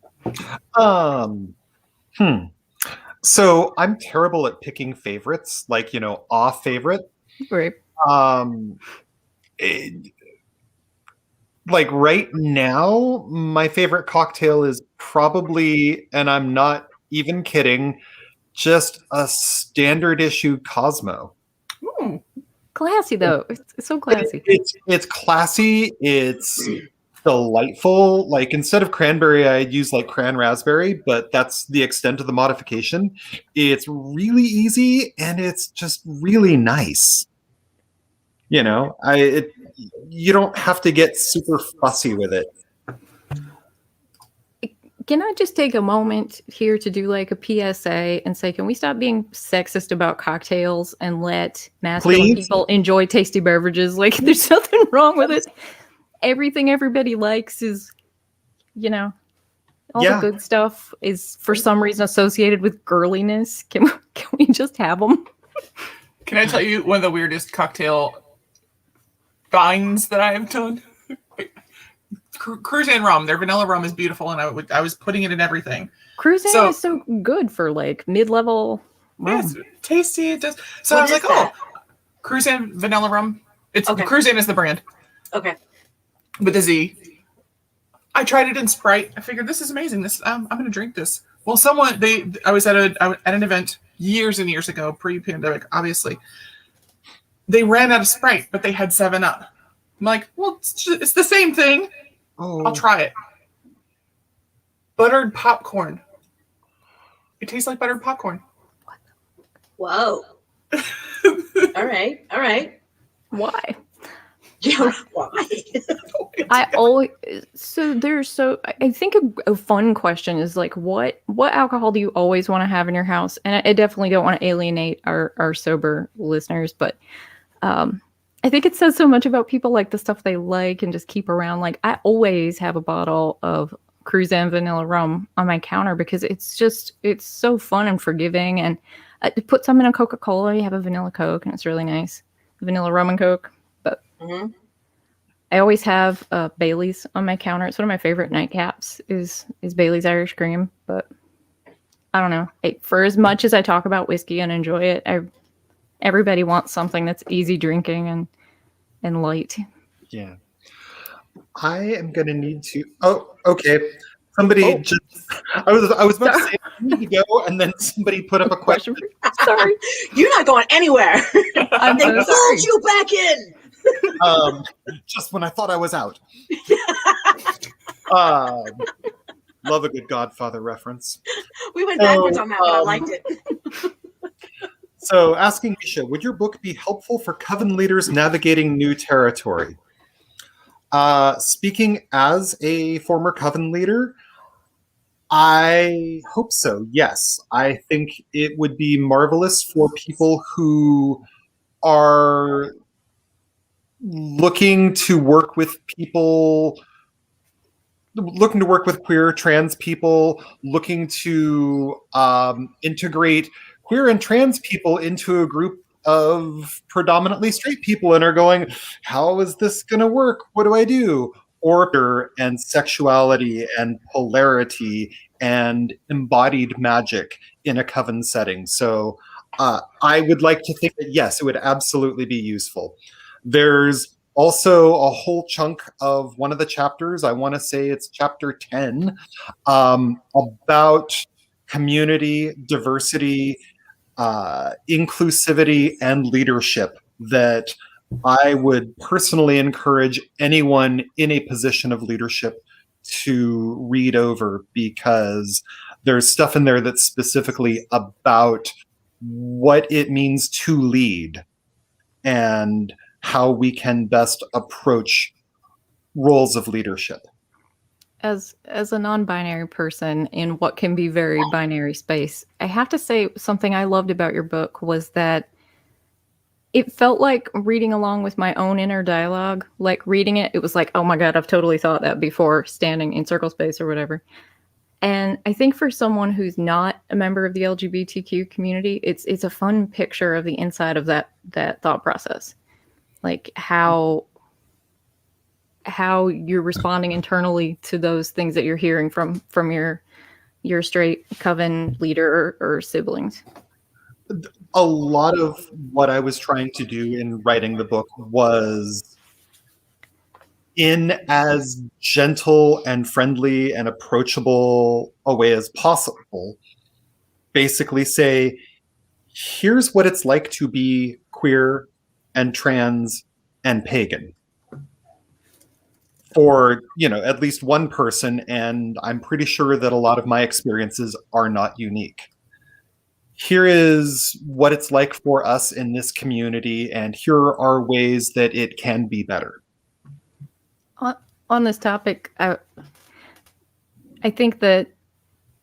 So I'm terrible at picking favorites, like, off favorite. Right. Like right now, my favorite cocktail is probably, and I'm not even kidding, just a standard issue Cosmo. Ooh. Classy though. It's so classy. It's classy. It's delightful. Like instead of cranberry, I'd use like cran raspberry, but that's the extent of the modification. It's really easy and it's just really nice. You don't have to get super fussy with it. Can I just take a moment here to do like a PSA and say, can we stop being sexist about cocktails and let masculine people enjoy tasty beverages? Like, there's nothing wrong with it. Everything everybody likes is, all the good stuff is for some reason associated with girliness. Can we just have them? Can I tell you one of the weirdest cocktail finds that I have done? Cruzan rum. Their vanilla rum is beautiful, and I was putting it in everything. Cruzan is so good for like mid-level rum. It's tasty. It does. So I was like, Cruzan vanilla rum. Cruzan is the brand. Okay. With a Z. I tried it in Sprite. I figured this is amazing. I'm going to drink this. Well, I was at an event years and years ago, pre-pandemic, obviously. They ran out of Sprite, but they had 7-Up. I'm like, well, it's the same thing. Oh. I'll try it. Buttered popcorn. It tastes like buttered popcorn. Whoa. All right. Why? Yeah, why? I think a fun question is like, what alcohol do you always want to have in your house? And I definitely don't want to alienate our sober listeners, but I think it says so much about people, like the stuff they like and just keep around. Like I always have a bottle of Cruzan vanilla rum on my counter because it's so fun and forgiving. And put some in a Coca-Cola. You have a vanilla Coke and it's really nice. Vanilla rum and Coke. But I always have Bailey's on my counter. It's one of my favorite nightcaps is Bailey's Irish Cream. But I don't know. For as much as I talk about whiskey and enjoy it, everybody wants something that's easy drinking and light. Yeah. I am going to need to... Oh, okay. Somebody just... I was about to say, I need to go, and then somebody put up a question. Sorry. You're not going anywhere. They so pulled you back in. Just when I thought I was out. Love a good Godfather reference. We went backwards on that, but I liked it. So, asking Misha, would your book be helpful for coven leaders navigating new territory? Speaking as a former coven leader, I hope so, yes. I think it would be marvelous for people who are looking to work with people, looking to work with queer, trans people, looking to integrate queer and trans people into a group of predominantly straight people and are going, how is this going to work? What do I do? order and sexuality and polarity and embodied magic in a coven setting. So I would like to think that, yes, it would absolutely be useful. There's also a whole chunk of one of the chapters, I want to say it's chapter 10, about community, diversity, inclusivity, and leadership that I would personally encourage anyone in a position of leadership to read over, because there's stuff in there that's specifically about what it means to lead and how we can best approach roles of leadership. As a non-binary person in what can be very binary space, I have to say something I loved about your book was that it felt like reading along with my own inner dialogue. Like reading it, it was like, oh my God, I've totally thought that before, standing in circle space or whatever. And I think for someone who's not a member of the LGBTQ community, it's a fun picture of the inside of that thought process. Like how you're responding internally to those things that you're hearing from your straight coven leader or siblings. A lot of what I was trying to do in writing the book was, in as gentle and friendly and approachable a way as possible, basically say, here's what it's like to be queer and trans and pagan for, at least one person, and I'm pretty sure that a lot of my experiences are not unique. Here is what it's like for us in this community, and here are ways that it can be better. On this topic, I think that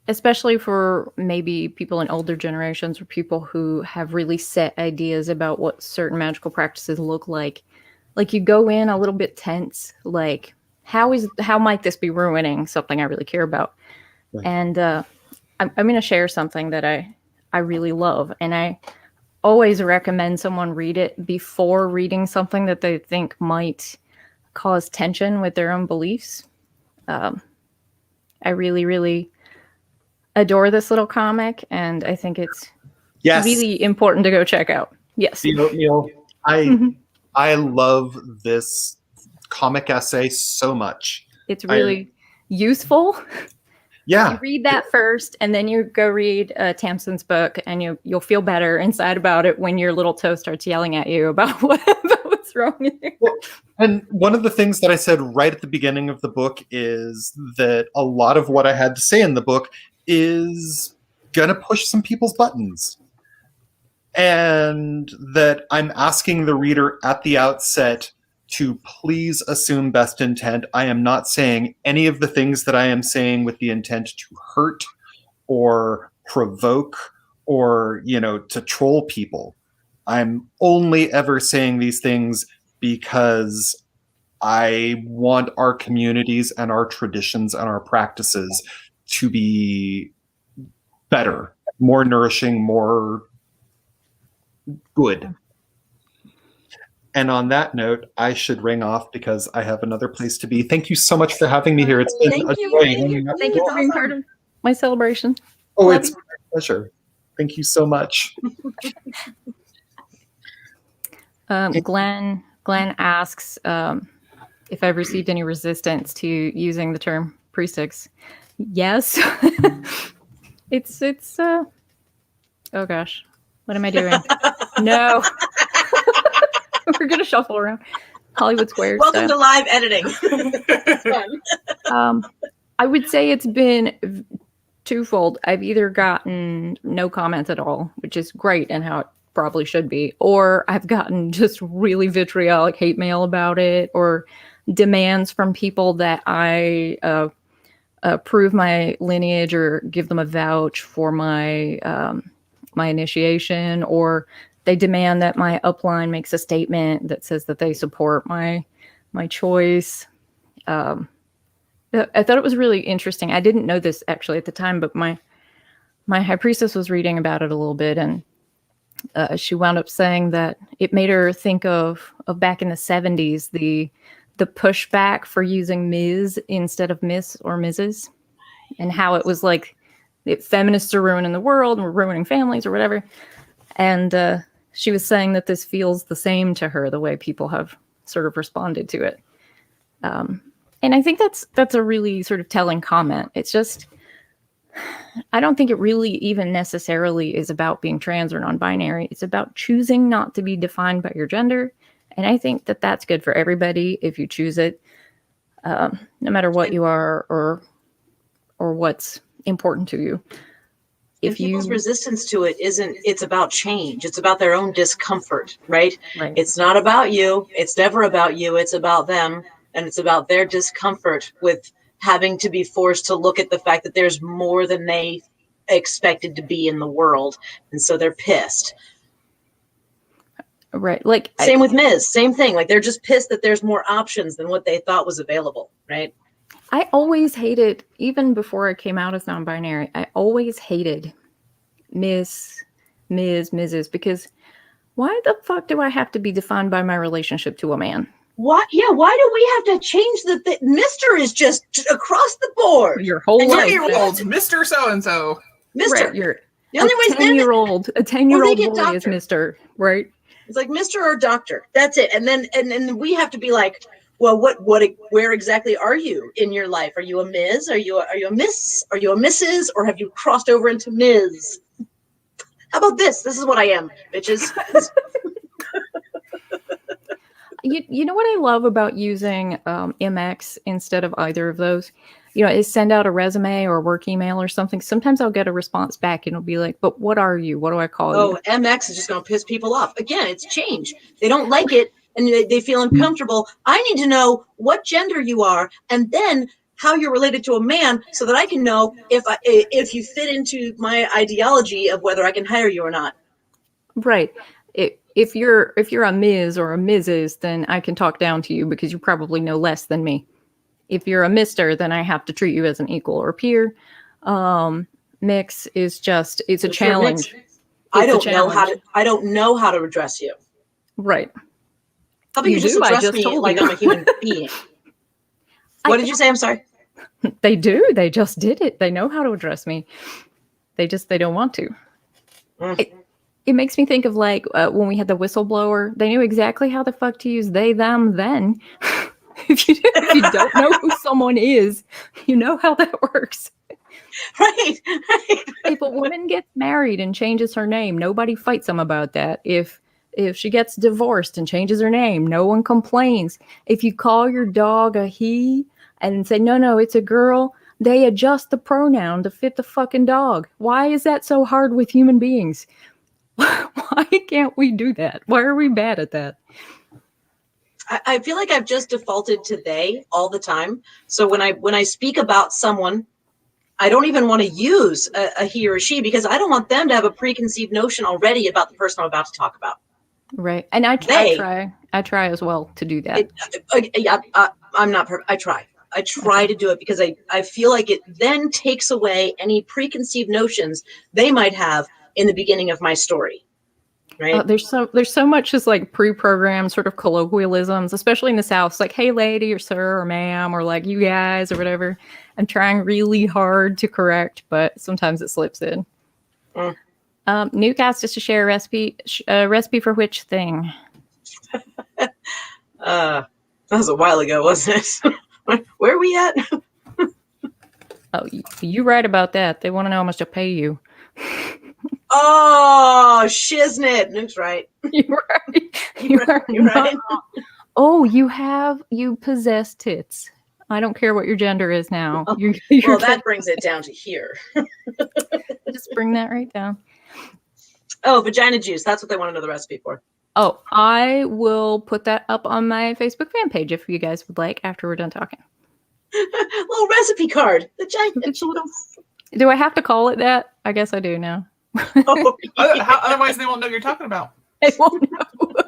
especially for maybe people in older generations or people who have really set ideas about what certain magical practices look like you go in a little bit tense, like how might this be ruining something I really care about? Right. And I'm going to share something that I really love, and I always recommend someone read it before reading something that they think might cause tension with their own beliefs. I really, really adore this little comic, and I think it's really important to go check out. Yes. I love this comic essay so much. It's really useful. Yeah. You read that first, and then you go read Tamsin's book, and you'll feel better inside about it when your little toe starts yelling at you about what's wrong with you. Well, and one of the things that I said right at the beginning of the book is that a lot of what I had to say in the book is going to push some people's buttons. And that I'm asking the reader at the outset to please assume best intent. I am not saying any of the things that I am saying with the intent to hurt or provoke or, to troll people. I'm only ever saying these things because I want our communities and our traditions and our practices to be better, more nourishing, more good. And on that note, I should ring off because I have another place to be. Thank you so much for having me here. It's been a joy. Thank you for being part of my celebration. Oh, it's my pleasure. Thank you so much. Glenn asks if I've received any resistance to using the term priestess. Yes. It's oh gosh, what am I doing? No. We're gonna shuffle around Hollywood Squares. Welcome to live editing. I would say it's been twofold. I've either gotten no comments at all, which is great and how it probably should be, or I've gotten just really vitriolic hate mail about it, or demands from people that I prove my lineage or give them a vouch for my my initiation, or they demand that my upline makes a statement that says that they support my choice. I thought it was really interesting. I didn't know this actually at the time, but my high priestess was reading about it a little bit, and she wound up saying that it made her think of back in the 70s, the the pushback for using Ms. instead of Miss or Mrs. and how it was like feminists are ruining the world and we're ruining families or whatever. And she was saying that this feels the same to her, the way people have sort of responded to it. And I think that's a really sort of telling comment. It's just, I don't think it really even necessarily is about being trans or non-binary. It's about choosing not to be defined by your gender. And I think that that's good for everybody if you choose it, no matter what you are or what's important to you. If people's resistance to it it's about change. It's about their own discomfort, right? It's not about you. It's never about you. It's about them. And it's about their discomfort with having to be forced to look at the fact that there's more than they expected to be in the world. And so they're pissed. Right. Like same with Ms. Same thing. Like they're just pissed that there's more options than what they thought was available. Right. I always hated, even before I came out as non-binary, I always hated Miss, Ms., Mrs. because why the fuck do I have to be defined by my relationship to a man? What? Yeah. Why do we have to change the Mr. is just across the board. Your whole life. 30-year-olds, Mr. So-and-so. Mr. Right, you're the only way 10-year-old, a 10-year-old boy is Mr. Right? It's like Mr. or Doctor. That's it. And then we have to be like, well, where exactly are you in your life? Are you a Ms.? Are you a Miss? Are you a Mrs.? Or have you crossed over into Ms.? How about this? This is what I am, bitches. You know what I love about using MX instead of either of those? Is send out a resume or a work email or something. Sometimes I'll get a response back and it'll be like, but what are you? What do I call you? Oh, MX is just going to piss people off. Again, it's change. They don't like it and they feel uncomfortable. I need to know what gender you are and then how you're related to a man so that I can know if you fit into my ideology of whether I can hire you or not. Right. If you're a Ms. or a Mrs., then I can talk down to you because you probably know less than me. If you're a Mr., then I have to treat you as an equal or peer. Mix is just, it's a challenge. I don't know how to address you. Right. How about you just address me like I'm a human being? What did you say? I'm sorry. They do. They just did it. They know how to address me. They don't want to. It makes me think of like when we had the whistleblower. They knew exactly how the fuck to use they, them, then. If you don't know who someone is, you know how that works. Right. If a woman gets married and changes her name, nobody fights them about that. If she gets divorced and changes her name, no one complains. If you call your dog a he and say, no, it's a girl, they adjust the pronoun to fit the fucking dog. Why is that so hard with human beings? Why can't we do that? Why are we bad at that? I feel like I've just defaulted to they all the time. So when I speak about someone, I don't even want to use a he or she because I don't want them to have a preconceived notion already about the person I'm about to talk about. Right. And I try as well to do that. I'm not perfect. I try to do it because I feel like it then takes away any preconceived notions they might have in the beginning of my story. Right. There's so much just like pre-programmed sort of colloquialisms, especially in the South. It's like, hey, lady, or sir, or ma'am, or like you guys, or whatever. I'm trying really hard to correct, but sometimes it slips in. Newcast is to share a recipe for which thing? That was a while ago, wasn't it? Where are we at? Oh, you right about that. They want to know how much to pay you. Oh, shiznit. Nuke's right. You're right. You're right. Oh, you possess tits. I don't care what your gender is now. Well, that brings it down to here. Just bring that right down. Oh, vagina juice. That's what they want to know the recipe for. Oh, I will put that up on my Facebook fan page if you guys would like after we're done talking. Little recipe card. Vagina juice. Do I have to call it that? I guess I do now. Oh, Otherwise, they won't know what you're talking about. They won't know.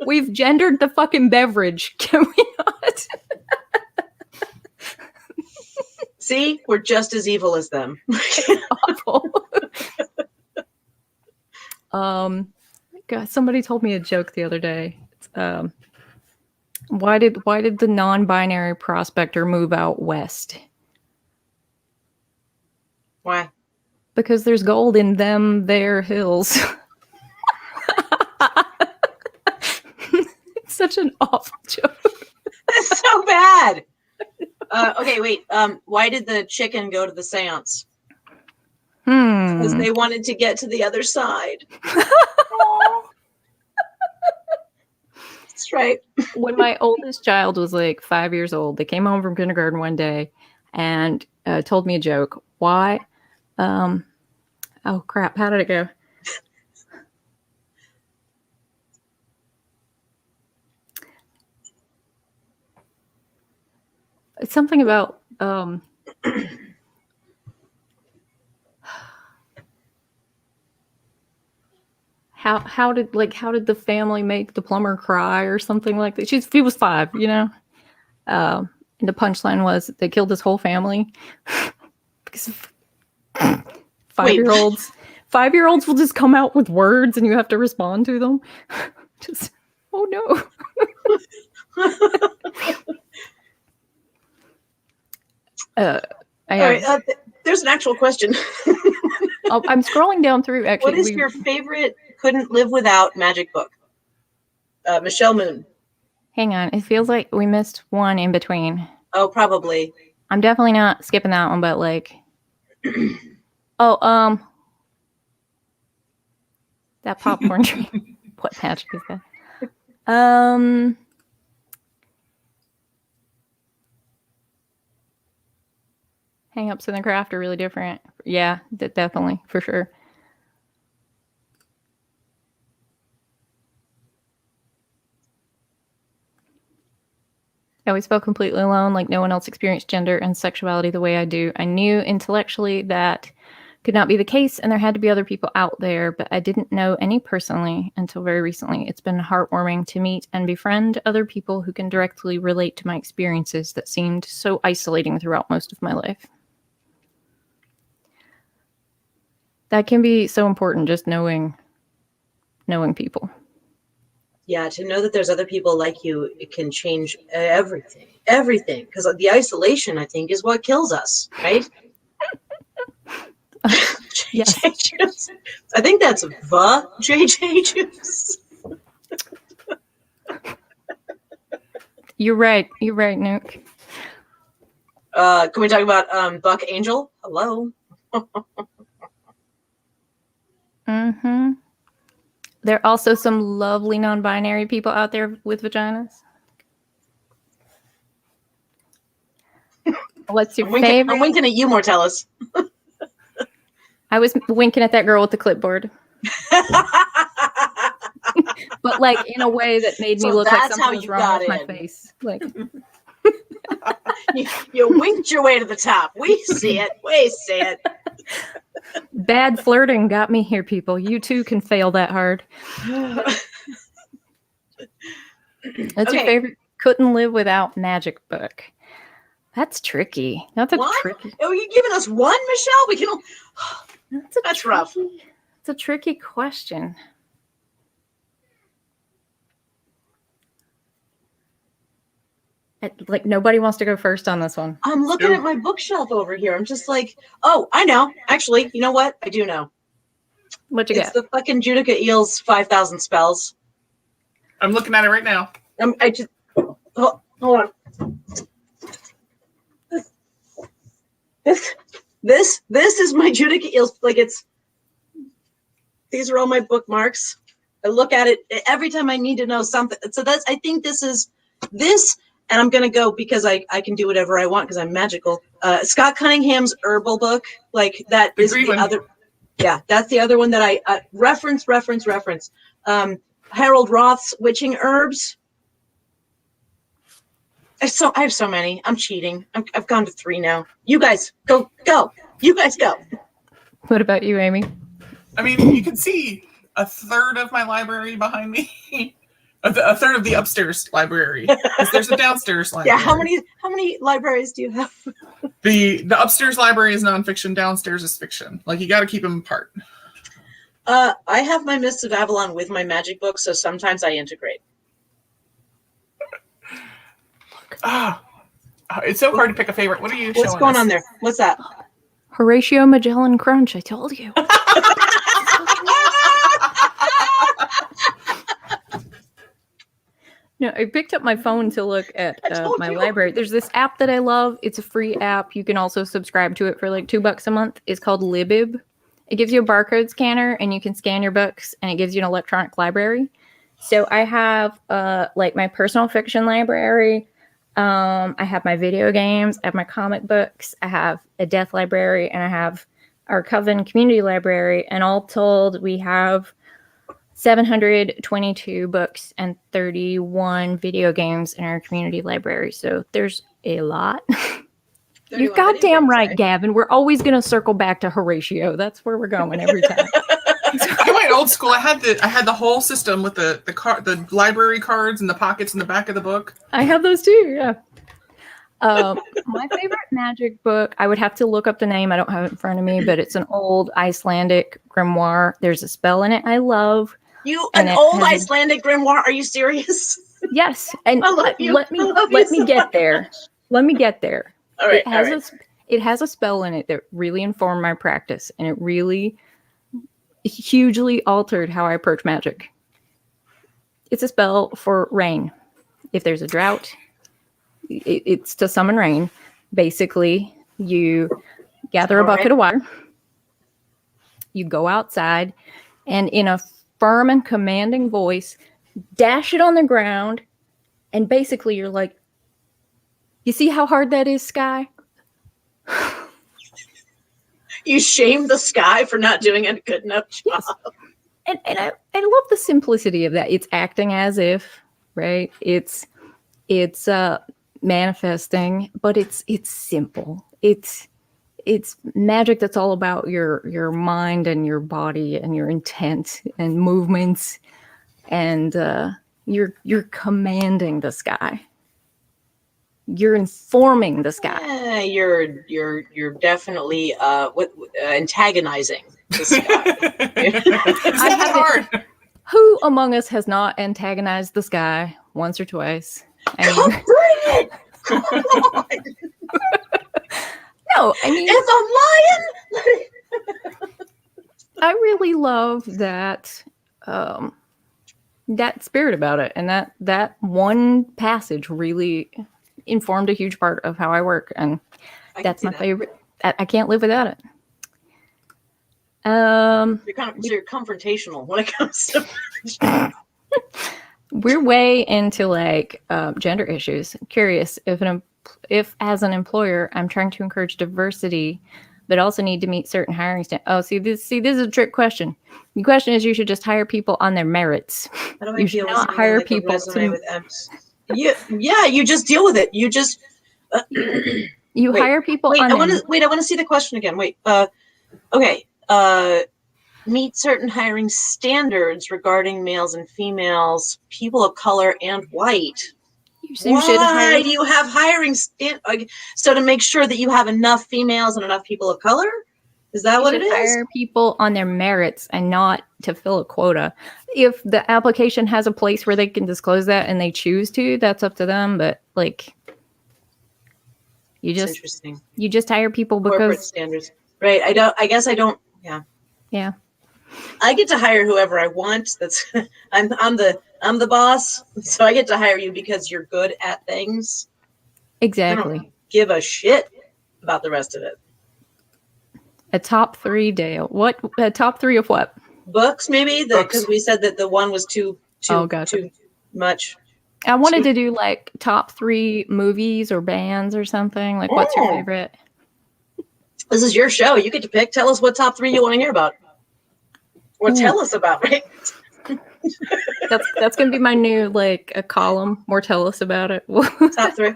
We've gendered the fucking beverage. Can we not? See, we're just as evil as them. Awful. God, somebody told me a joke the other day. Why did the non-binary prospector move out west? Why? Because there's gold in them there hills. It's such an awful joke. That's so bad. Okay, wait. Why did the chicken go to the seance? Because they wanted to get to the other side. That's right. When my oldest child was like 5 years old, they came home from kindergarten one day and told me a joke. Why? Oh crap! How did it go? It's something about how did the family make the plumber cry or something like that? She was 5, you know. And the punchline was they killed his whole family because 5-year-olds. 5-year-olds will just come out with words and you have to respond to them. Just oh no. There's an actual question. I'm scrolling down through. Actually, what is your favorite couldn't live without magic book? Michelle Moon. Hang on, it feels like we missed one in between. Oh, probably. I'm definitely not skipping that one, but like, that popcorn tree. What magic is that? Hang-ups in the craft are really different. Yeah, definitely, for sure. I always felt completely alone, like no one else experienced gender and sexuality the way I do. I knew intellectually that could not be the case, and there had to be other people out there, but I didn't know any personally until very recently. It's been heartwarming to meet and befriend other people who can directly relate to my experiences that seemed so isolating throughout most of my life. That can be so important, just knowing people. Yeah, to know that there's other people like you, it can change everything. Because the isolation, I think, is what kills us, right? Yes. JJ Juice. I think that's the JJ Juice. You're right, Nuke. Can we talk about Buck Angel? Hello. Mm-hmm. There are also some lovely non-binary people out there with vaginas. What's your favorite? I'm winking at you, Mortellus. I was winking at that girl with the clipboard. But like in a way that made me look like something was wrong with my face. Like you winked your way to the top. We see it. We see it. Bad flirting got me here, people. You too can fail that hard. That's your favorite couldn't live without magic book. That's tricky. That's a tricky. Oh, you giving us one, Michelle? We can. That's rough. It's a tricky question. Like nobody wants to go first on this one. I'm looking at my bookshelf over here. I'm just like, oh, I know. Actually, you know what? I do know. What you got? It's the fucking Judica Eel's 5,000 spells. I'm looking at it right now. I just hold on. This is my Judica Eel's. Like these are all my bookmarks. I look at it every time I need to know something. So I think this is this. And I'm going to go because I can do whatever I want because I'm magical. Scott Cunningham's herbal book, like that is the other. Yeah, that's the other one that I reference. Harold Roth's Witching Herbs. I have so many. I'm cheating. I've gone to 3 now. You guys go. You guys go. What about you, Amy? I mean, you can see a third of my library behind me. A third of the upstairs library. There's a downstairs library. Yeah, how many libraries do you have? The upstairs library is nonfiction. Downstairs is fiction. Like you got to keep them apart. I have my Mists of Avalon with my magic book, so sometimes I integrate. It's so hard to pick a favorite. What are you What's showing going us? on there? What's that? Horatio Magellan Crunch. I told you. No, I picked up my phone to look at my library. There's this app that I love. It's a free app. You can also subscribe to it for like $2 a month. It's called Libib. It gives you a barcode scanner and you can scan your books and it gives you an electronic library. So I have like my personal fiction library. I have my video games. I have my comic books. I have a death library and I have our Coven community library. And all told, we have 722 books and 31 video games in our community library. So there's a lot. You're goddamn right, Gavin. We're always going to circle back to Horatio. That's where we're going every time. I went old school. I had the whole system with the library cards and the pockets in the back of the book. I have those too, yeah. My favorite magic book, I would have to look up the name. I don't have it in front of me, but it's an old Icelandic grimoire. There's a spell in it I love. An old Icelandic grimoire? Are you serious? Yes, and let me get there. Let me get there. All right, it has a spell in it that really informed my practice, and it really hugely altered how I approach magic. It's a spell for rain. If there's a drought, it's to summon rain. Basically, you gather a bucket of water, you go outside, and in a firm and commanding voice, dash it on the ground, and basically you're like, you see how hard that is, Sky? You shame the sky for not doing a good enough job. Yes. And I love the simplicity of that. It's acting as if, right? It's manifesting, but it's simple. It's magic that's all about your mind and your body and your intent and movements, and you're commanding the sky. You're informing the sky. Yeah, you're definitely antagonizing the sky. It's not hard. Who among us has not antagonized the sky once or twice? Come bring it! Come on! No, I mean, it's a lion. I really love that that spirit about it, and that one passage really informed a huge part of how I work, and that's my favorite. I can't live without it. You're confrontational when it comes to. We're way into like gender issues. I'm curious if as an employer I'm trying to encourage diversity, but also need to meet certain hiring standards. Oh, see this is a trick question. The question is, you should just hire people on their merits. You should not hire people with M's. Yeah, you just deal with it. You just hire people. I want to see the question again. Okay. Meet certain hiring standards regarding males and females, people of color, and white. Why do you have hiring so to make sure that you have enough females and enough people of color? Is that what it is? Hire people on their merits and not to fill a quota. If the application has a place where they can disclose that and they choose to, that's up to them. But like, you just hire people because corporate standards, right? I guess I don't. Yeah. I get to hire whoever I want. That's I'm the boss, so I get to hire you because you're good at things. Exactly. I don't give a shit about the rest of it. A top 3, Dale. What? A top 3 of what? Books, maybe, because we said that the one was too much. I wanted to do like top 3 movies or bands or something. Like, what's your favorite? This is your show. You get to pick. Tell us what top 3 you want to hear about, or tell us about. Right? That's gonna be my new like a column. More tell us about it. Top 3.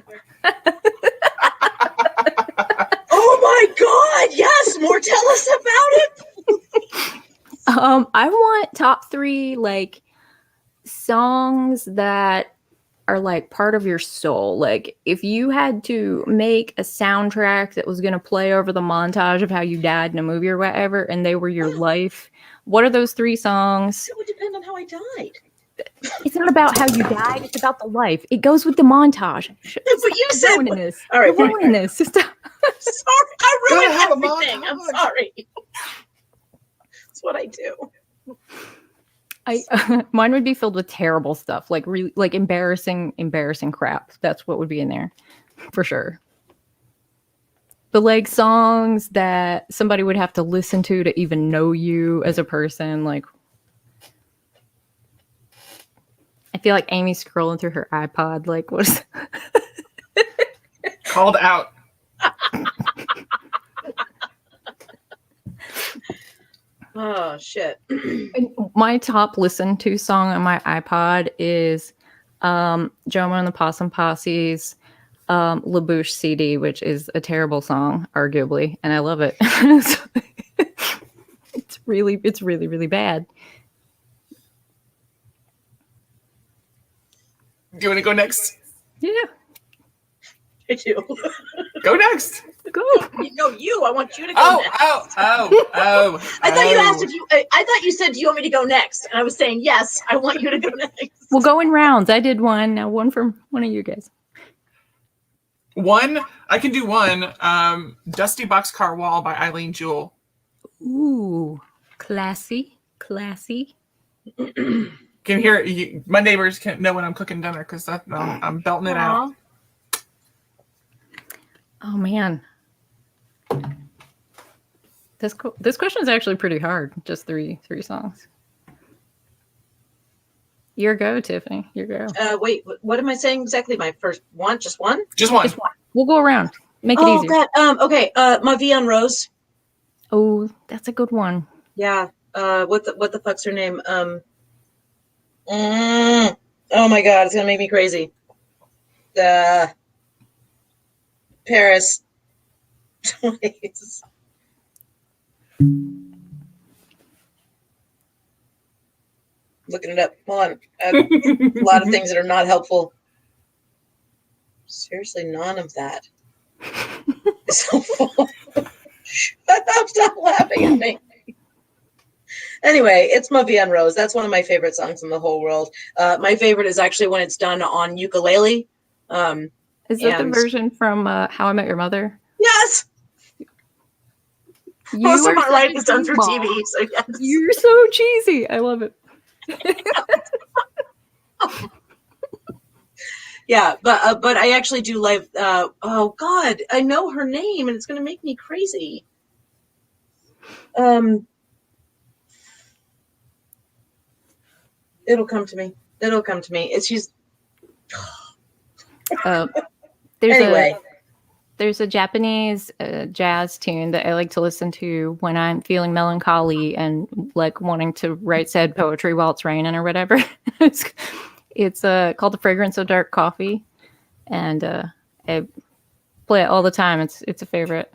Oh my God! Yes, more tell us about it. I want top 3 like songs that are like part of your soul. Like if you had to make a soundtrack that was going to play over the montage of how you died in a movie or whatever, and they were your life, what are those 3 songs? It would depend on how I died. It's not about how you died. It's about the life. It goes with the montage. That's what you said. Ruining this. All right, You're ruining this. sorry, I Gotta ruined have a everything. I'm montage. sorry. That's what I do. Mine would be filled with terrible stuff, like really, like embarrassing crap. That's what would be in there, for sure. But like songs that somebody would have to listen to even know you as a person. Like, I feel like Amy's scrolling through her iPod. Like, what's Called out. Oh shit. my top listen to song on my iPod is Jomo and the Possum Posse's LaBouche CD, which is a terrible song, arguably, and I love it. It's really bad. Do you want to go next? Yeah, I do. Go next. go. No, you. I want you to go next. I thought you asked if you. I thought you said, "Do you want me to go next?" And I was saying, "Yes, I want you to go next." We'll go in rounds. I did one. Now one from one of you guys. One, I can do one. Dusty Boxcar Wall by Eileen Jewell. Ooh, classy. Can hear it. My neighbors can't know when I'm cooking dinner because I'm belting it out. Oh man, this question is actually pretty hard. Just three songs. Your go, Tiffany. Your go. Wait, what am I saying exactly? My first one? Just one? Just one. Just one. We'll go around. Make it easier. God. Okay. Ma Vie en Rose. Oh, that's a good one. Yeah. What the fuck's her name? Oh my god, it's gonna make me crazy. Paris. Please. Looking it up. Hold on. A lot of things that are not helpful. Seriously, none of that. It's so full. Shut up, stop laughing at me. Anyway, it's Ma Vie en Rose. That's one of my favorite songs in the whole world. My favorite is actually when it's done on ukulele. Is that the version from How I Met Your Mother? Yes. Most of my life is done through TV. So yes. You're so cheesy. I love it. Yeah, but I actually do like. Oh God, I know her name, and it's going to make me crazy. It'll come to me. She's. There's a Japanese jazz tune that I like to listen to when I'm feeling melancholy and like wanting to write sad poetry while it's raining or whatever. It's called The Fragrance of Dark Coffee, and I play it all the time. It's a favorite.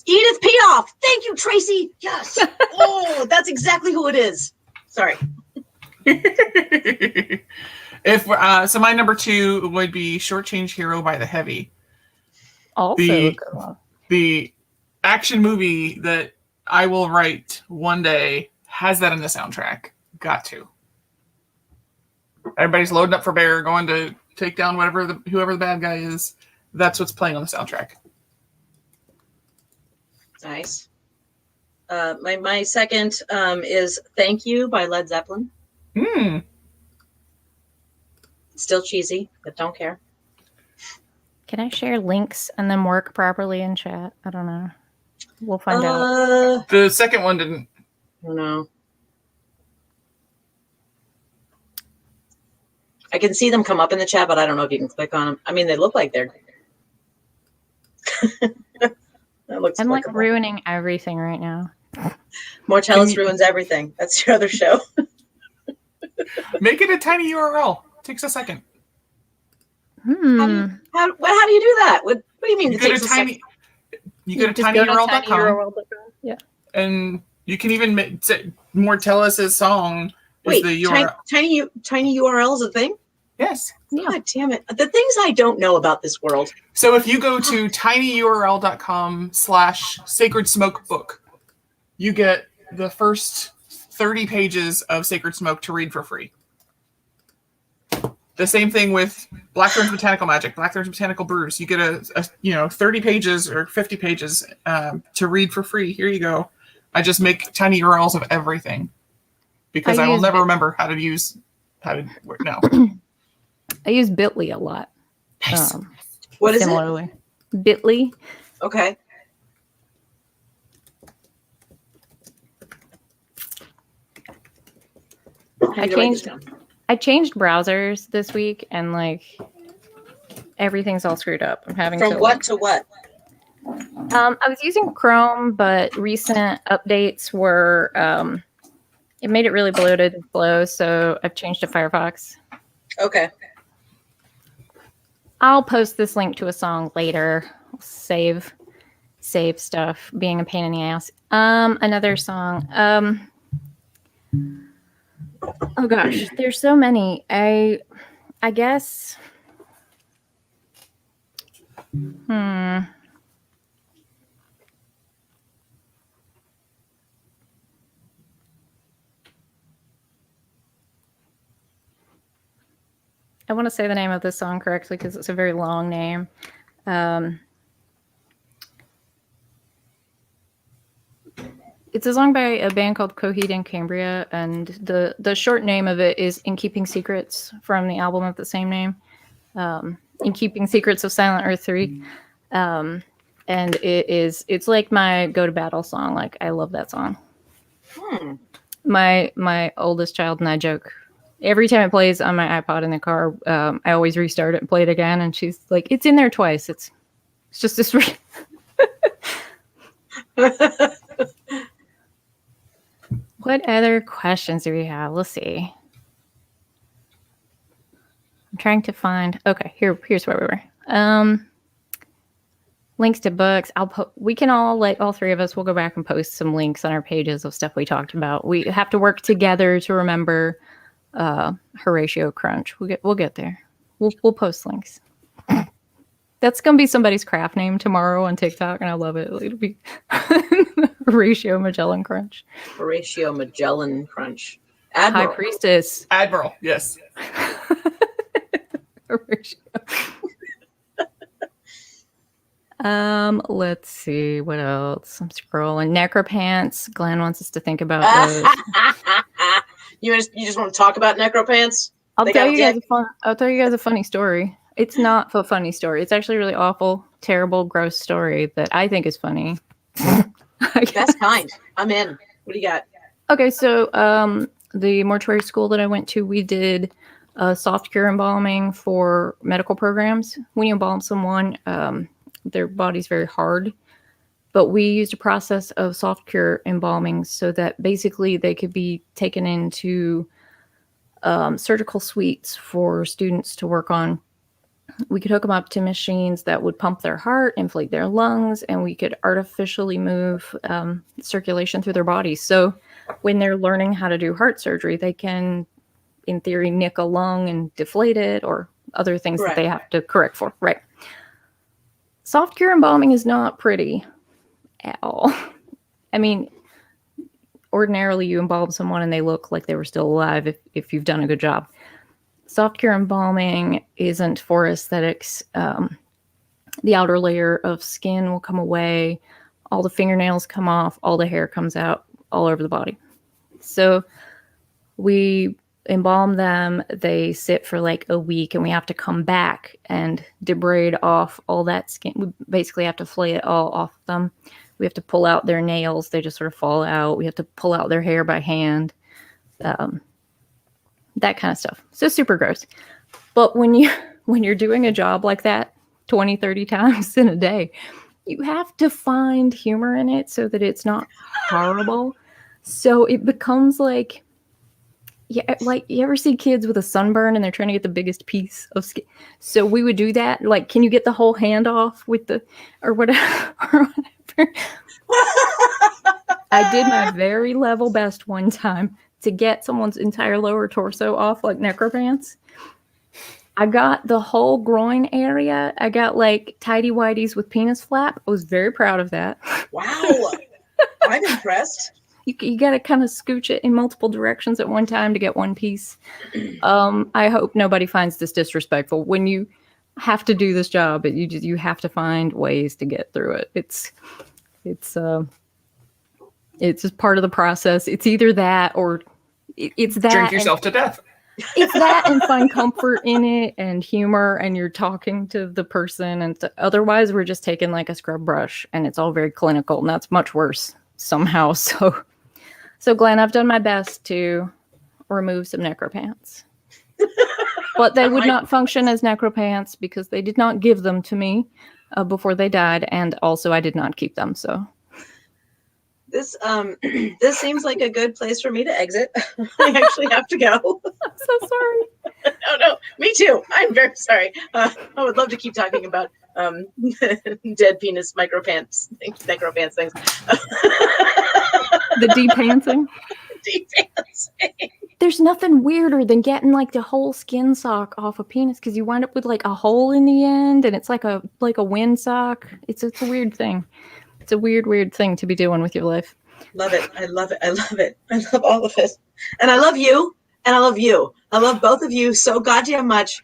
Edith Piaf. Thank you, Tracy. Yes. Oh, that's exactly who it is. Sorry. If so, my number 2 would be "Shortchange Hero" by The Heavy. Also, a good one. The action movie that I will write one day has that in the soundtrack. Got to. Everybody's loading up for bear, going to take down whoever the bad guy is. That's what's playing on the soundtrack. Nice. My second is "Thank You" by Led Zeppelin. Still cheesy, but don't care. Can I share links and then work properly in chat? I don't know. We'll find out. The second one didn't. I don't know. I can see them come up in the chat, but I don't know if you can click on them. I mean, they look like they're. That looks. I'm like clickable. ruining everything right now. Mortellus ruins everything. That's your other show. Make it a tiny URL. Takes a second. How do you do that? What do you mean? You go to tinyurl.com. Yeah. And you can even say Mortellus' song is the URL. Tiny URL is a thing? Yes. God damn it. The things I don't know about this world. So if you go to tinyurl.com/sacred smoke book, you get the first 30 pages of Sacred Smoke to read for free. The same thing with Blackthorn's Botanical Magic, Blackthorn's Botanical Brews. You get a 30 pages or 50 pages to read for free. Here you go. I just make tiny URLs of everything because I will never remember how to no. I use Bitly a lot. Nice. What is similarly. Bitly. Okay. I changed browsers this week, and like everything's all screwed up. I'm having from what to what? I was using Chrome, but recent updates were it made it really bloated and slow, so I've changed to Firefox. Okay. I'll post this link to a song later. Save stuff being a pain in the ass. Another song. Oh gosh, there's so many. I guess. I want to say the name of this song correctly because it's a very long name. It's a song by a band called Coheed and Cambria, and the short name of it is "In Keeping Secrets" from the album of the same name, "In Keeping Secrets of Silent Earth 3." And it's like my go to battle song. Like, I love that song. My oldest child and I joke. Every time it plays on my iPod in the car, I always restart it and play it again. And she's like, "It's in there twice. It's just this." What other questions do we have? Let's see. I'm trying to find. Okay, here's where we were. Links to books. We can all three of us will go back and post some links on our pages of stuff we talked about. We have to work together to remember Horatio Crunch. We'll get there. We'll post links. That's gonna be somebody's craft name tomorrow on TikTok, and I love it. It'll be Horatio Magellan Crunch. Horatio Magellan Crunch. Admiral. High Priestess. Admiral, yes. Horatio. Let's see what else. I'm scrolling. Necropants. Glenn wants us to think about those. You just want to talk about Necropants? I'll tell you guys a funny story. It's not a funny story. It's actually a really awful, terrible, gross story that I think is funny. That's kind. I'm in. What do you got? Okay, so the mortuary school that I went to, we did soft cure embalming for medical programs. When you embalm someone, their body's very hard. But we used a process of soft cure embalming so that basically they could be taken into surgical suites for students to work on. We could hook them up to machines that would pump their heart, inflate their lungs, and we could artificially move circulation through their bodies. So when they're learning how to do heart surgery, they can, in theory, nick a lung and deflate it, or other things that they have to correct for. Right. Soft cure embalming is not pretty at all. I mean, ordinarily you embalm someone and they look like they were still alive if you've done a good job. Soft cure embalming isn't for aesthetics. The outer layer of skin will come away, all the fingernails come off, all the hair comes out all over the body. So we embalm them, they sit for like a week, and we have to come back and debride off all that skin. We basically have to flay it all off of them. We have to pull out their nails, they just sort of fall out. We have to pull out their hair by hand. That kind of stuff. So super gross. But when you're doing a job like that 20, 30 times in a day, you have to find humor in it so that it's not horrible. So it becomes like, yeah, like you ever see kids with a sunburn and they're trying to get the biggest piece of skin? So we would do that. Like, can you get the whole hand off with or whatever. I did my very level best one time to get someone's entire lower torso off like Necropants. I got the whole groin area. I got like tidy whities with penis flap. I was very proud of that. Wow. I'm impressed. You got to kind of scooch it in multiple directions at one time to get one piece. I hope nobody finds this disrespectful. When you have to do this job, you have to find ways to get through it. It's just part of the process. It's either that or it's that. Drink yourself to death. It's that and find comfort in it and humor, and you're talking to the person. And otherwise, we're just taking like a scrub brush, and it's all very clinical, and that's much worse somehow. So Glenn, I've done my best to remove some necropants, but they would not function as necropants because they did not give them to me before they died, and also I did not keep them. So. This this seems like a good place for me to exit. I actually have to go. I'm so sorry. No, me too. I'm very sorry. I would love to keep talking about dead penis necropants things. The depantsing. Depantsing. There's nothing weirder than getting like the whole skin sock off a penis because you wind up with like a hole in the end, and it's like a wind sock. It's a weird thing. It's a weird thing to be doing with your life. Love it. I love it. I love it. I love all of it. And I love you. And I love you. I love both of you so goddamn much.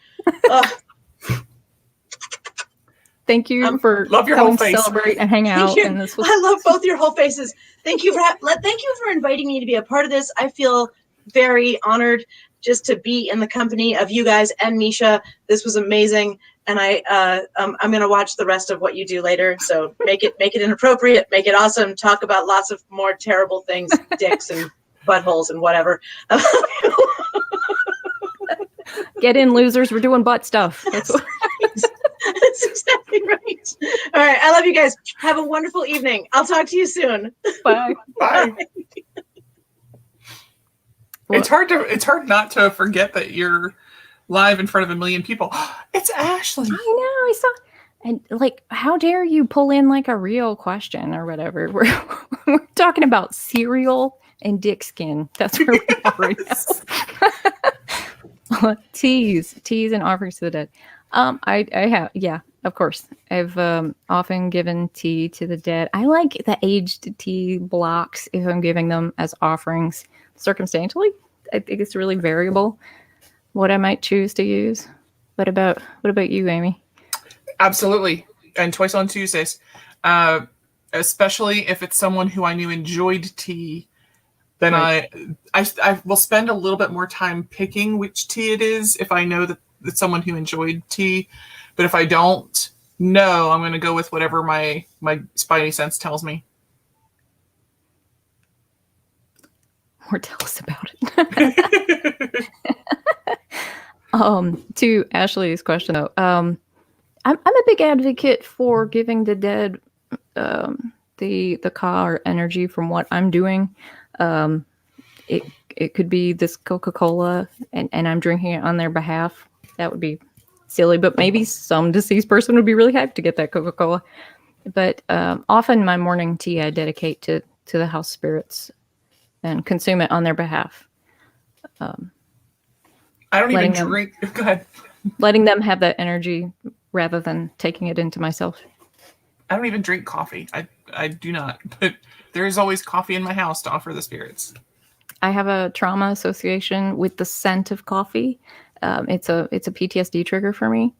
Thank you for love your whole face. Celebrate and hang out. And this was... I love both your whole faces. Thank you for inviting me to be a part of this. I feel very honored just to be in the company of you guys and Misha. This was amazing. And I'm going to watch the rest of what you do later. So make it inappropriate, make it awesome. Talk about lots of more terrible things, dicks and buttholes and whatever. Get in, losers. We're doing butt stuff. That's exactly right. All right. I love you guys. Have a wonderful evening. I'll talk to you soon. Bye. Bye. It's hard not to forget that you're live in front of 1 million people. It's Ashley. I know. I saw. And like, how dare you pull in like a real question or whatever? We're talking about cereal and dick skin. That's where we are right now. Teas and offerings to the dead. I have, yeah, of course. I've often given tea to the dead. I like the aged tea blocks if I'm giving them as offerings. Circumstantially, I think it's really variable what I might choose to use. What about you, Amy? Absolutely. And twice on Tuesdays. Especially if it's someone who I knew enjoyed tea, then right. I will spend a little bit more time picking which tea it is if I know that it's someone who enjoyed tea. But if I don't know, I'm going to go with whatever my spidey sense tells me. Or tell us about it. To Ashley's question though, I'm a big advocate for giving the dead the ka or energy from what I'm doing. It could be this Coca-Cola and I'm drinking it on their behalf. That would be silly, but maybe some deceased person would be really hyped to get that Coca-Cola. But often my morning tea I dedicate to the house spirits and consume it on their behalf. I don't even drink. Go ahead. Letting them have that energy rather than taking it into myself. I don't even drink coffee. I do not. But there is always coffee in my house to offer the spirits. I have a trauma association with the scent of coffee. It's a PTSD trigger for me.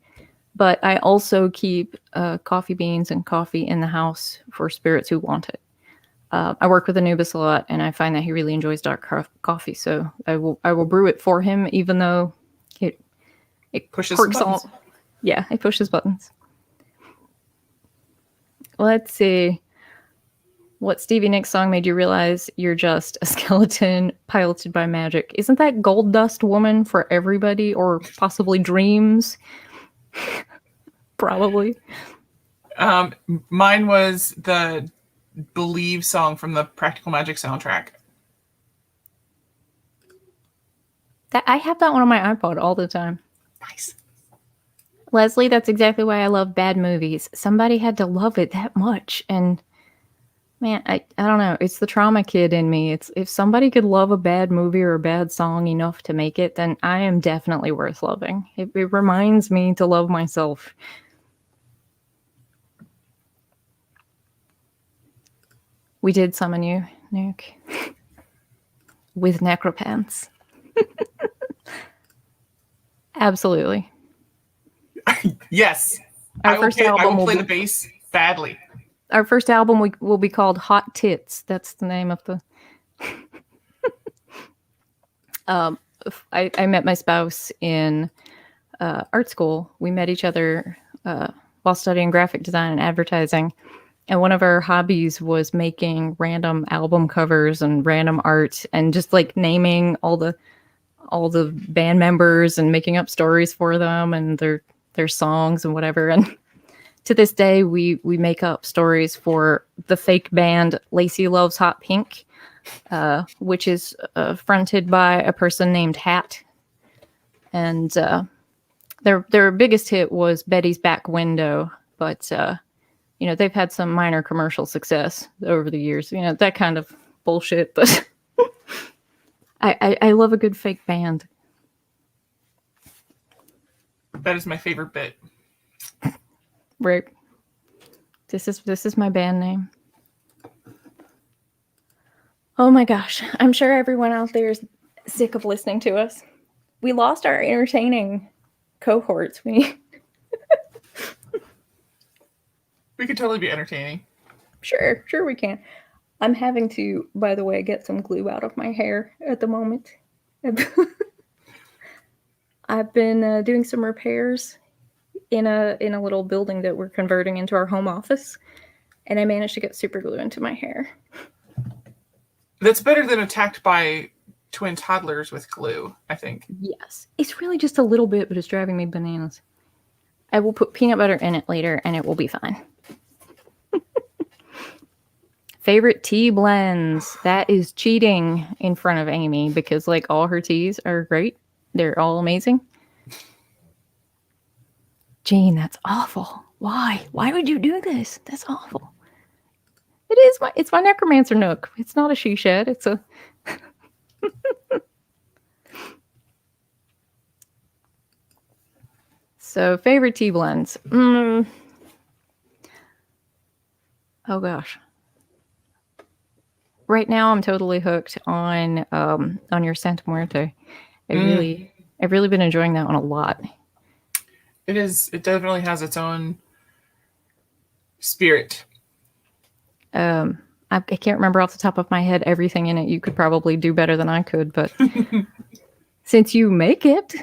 But I also keep coffee beans and coffee in the house for spirits who want it. I work with Anubis a lot, and I find that he really enjoys dark coffee. So I will brew it for him, even though it pushes buttons. Yeah, it pushes buttons. Let's see. What Stevie Nicks song made you realize you're just a skeleton piloted by magic? Isn't that Gold Dust Woman for everybody, or possibly Dreams? Probably. Mine was the Believe song from the Practical Magic soundtrack. I have that one on my iPod all the time. Nice. Leslie, that's exactly why I love bad movies. Somebody had to love it that much. And man, I don't know. It's the trauma kid in me. It's if somebody could love a bad movie or a bad song enough to make it, then I am definitely worth loving. It reminds me to love myself. We did summon you, Nick. with necropants. Absolutely. Yes. Our I will first play, I album will will play be the bass badly. our first album will be called Hot Tits. That's the name of the. I met my spouse in art school. We met each other while studying graphic design and advertising. And one of our hobbies was making random album covers and random art and just like naming all the band members and making up stories for them and their songs and whatever. And to this day, we make up stories for the fake band Lacey Loves Hot Pink, which is fronted by a person named Hat. And their biggest hit was Betty's Back Window, but they've had some minor commercial success over the years. That kind of bullshit. But I love a good fake band. That is my favorite bit. Right. This is my band name. Oh my gosh. I'm sure everyone out there is sick of listening to us. We lost our entertaining cohorts. We could totally be entertaining. Sure we can. I'm having to, by the way, get some glue out of my hair at the moment. I've been doing some repairs in a little building that we're converting into our home office, and I managed to get super glue into my hair. That's better than attacked by twin toddlers with glue, I think. Yes. It's really just a little bit, but it's driving me bananas. I will put peanut butter in it later, and it will be fine. Favorite tea blends. That is cheating in front of Amy because like all her teas are great. They're all amazing. Jane, that's awful. Why? Why would you do this? That's awful. It's my necromancer nook. It's not a she shed. It's a So favorite tea blends. Oh gosh. Right now, I'm totally hooked on your Santa Muerte. I've really been enjoying that one a lot. It is. It definitely has its own spirit. I can't remember off the top of my head everything in it. You could probably do better than I could, but since you make it,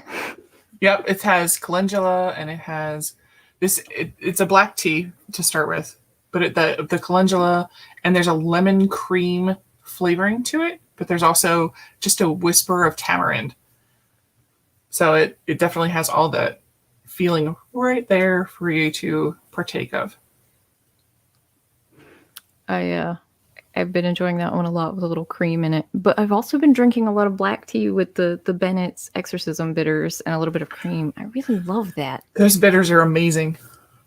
yep, it has calendula and it has this. It's a black tea to start with. But the calendula, and there's a lemon cream flavoring to it, but there's also just a whisper of tamarind. So it definitely has all that feeling right there for you to partake of. I've been enjoying that one a lot with a little cream in it. But I've also been drinking a lot of black tea with the Bennett's Exorcism bitters and a little bit of cream. I really love that. Those bitters are amazing.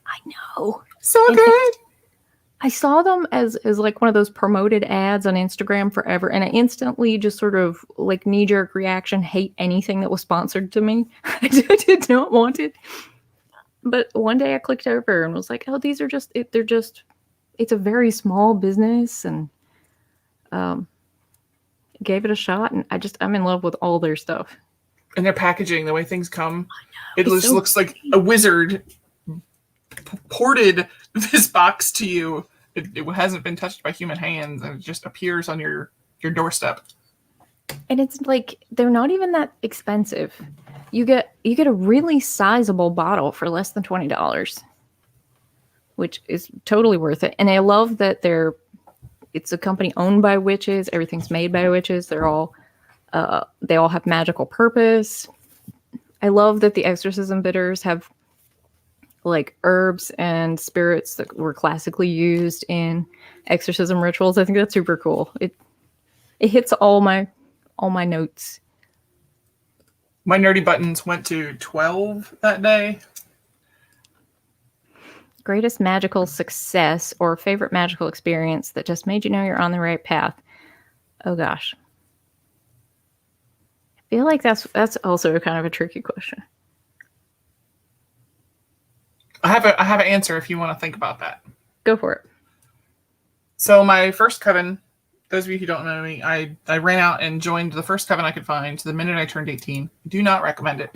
I know. So good. I saw them as like one of those promoted ads on Instagram forever, and I instantly just sort of like knee-jerk reaction, hate anything that was sponsored to me. I did not want it. But one day I clicked over and was like, oh, these are just, it's a very small business, and gave it a shot, and I'm in love with all their stuff. And their packaging, the way things come, it just looks like a wizard ported this box to you. It hasn't been touched by human hands, and it just appears on your doorstep. And it's like they're not even that expensive. You get a really sizable bottle for less than $20, which is totally worth it. And I love that it's a company owned by witches. Everything's made by witches. They all have magical purpose. I love that the exorcism bitters have like herbs and spirits that were classically used in exorcism rituals. I think that's super cool. It hits all my notes. My nerdy buttons went to 12 that day. Greatest magical success or favorite magical experience that just made you know you're on the right path. Oh gosh. I feel like that's also kind of a tricky question. I have an answer if you want to think about that. Go for it. So my first coven those of you who don't know me, I ran out and joined the first coven I could find the minute I turned 18. Do not recommend it.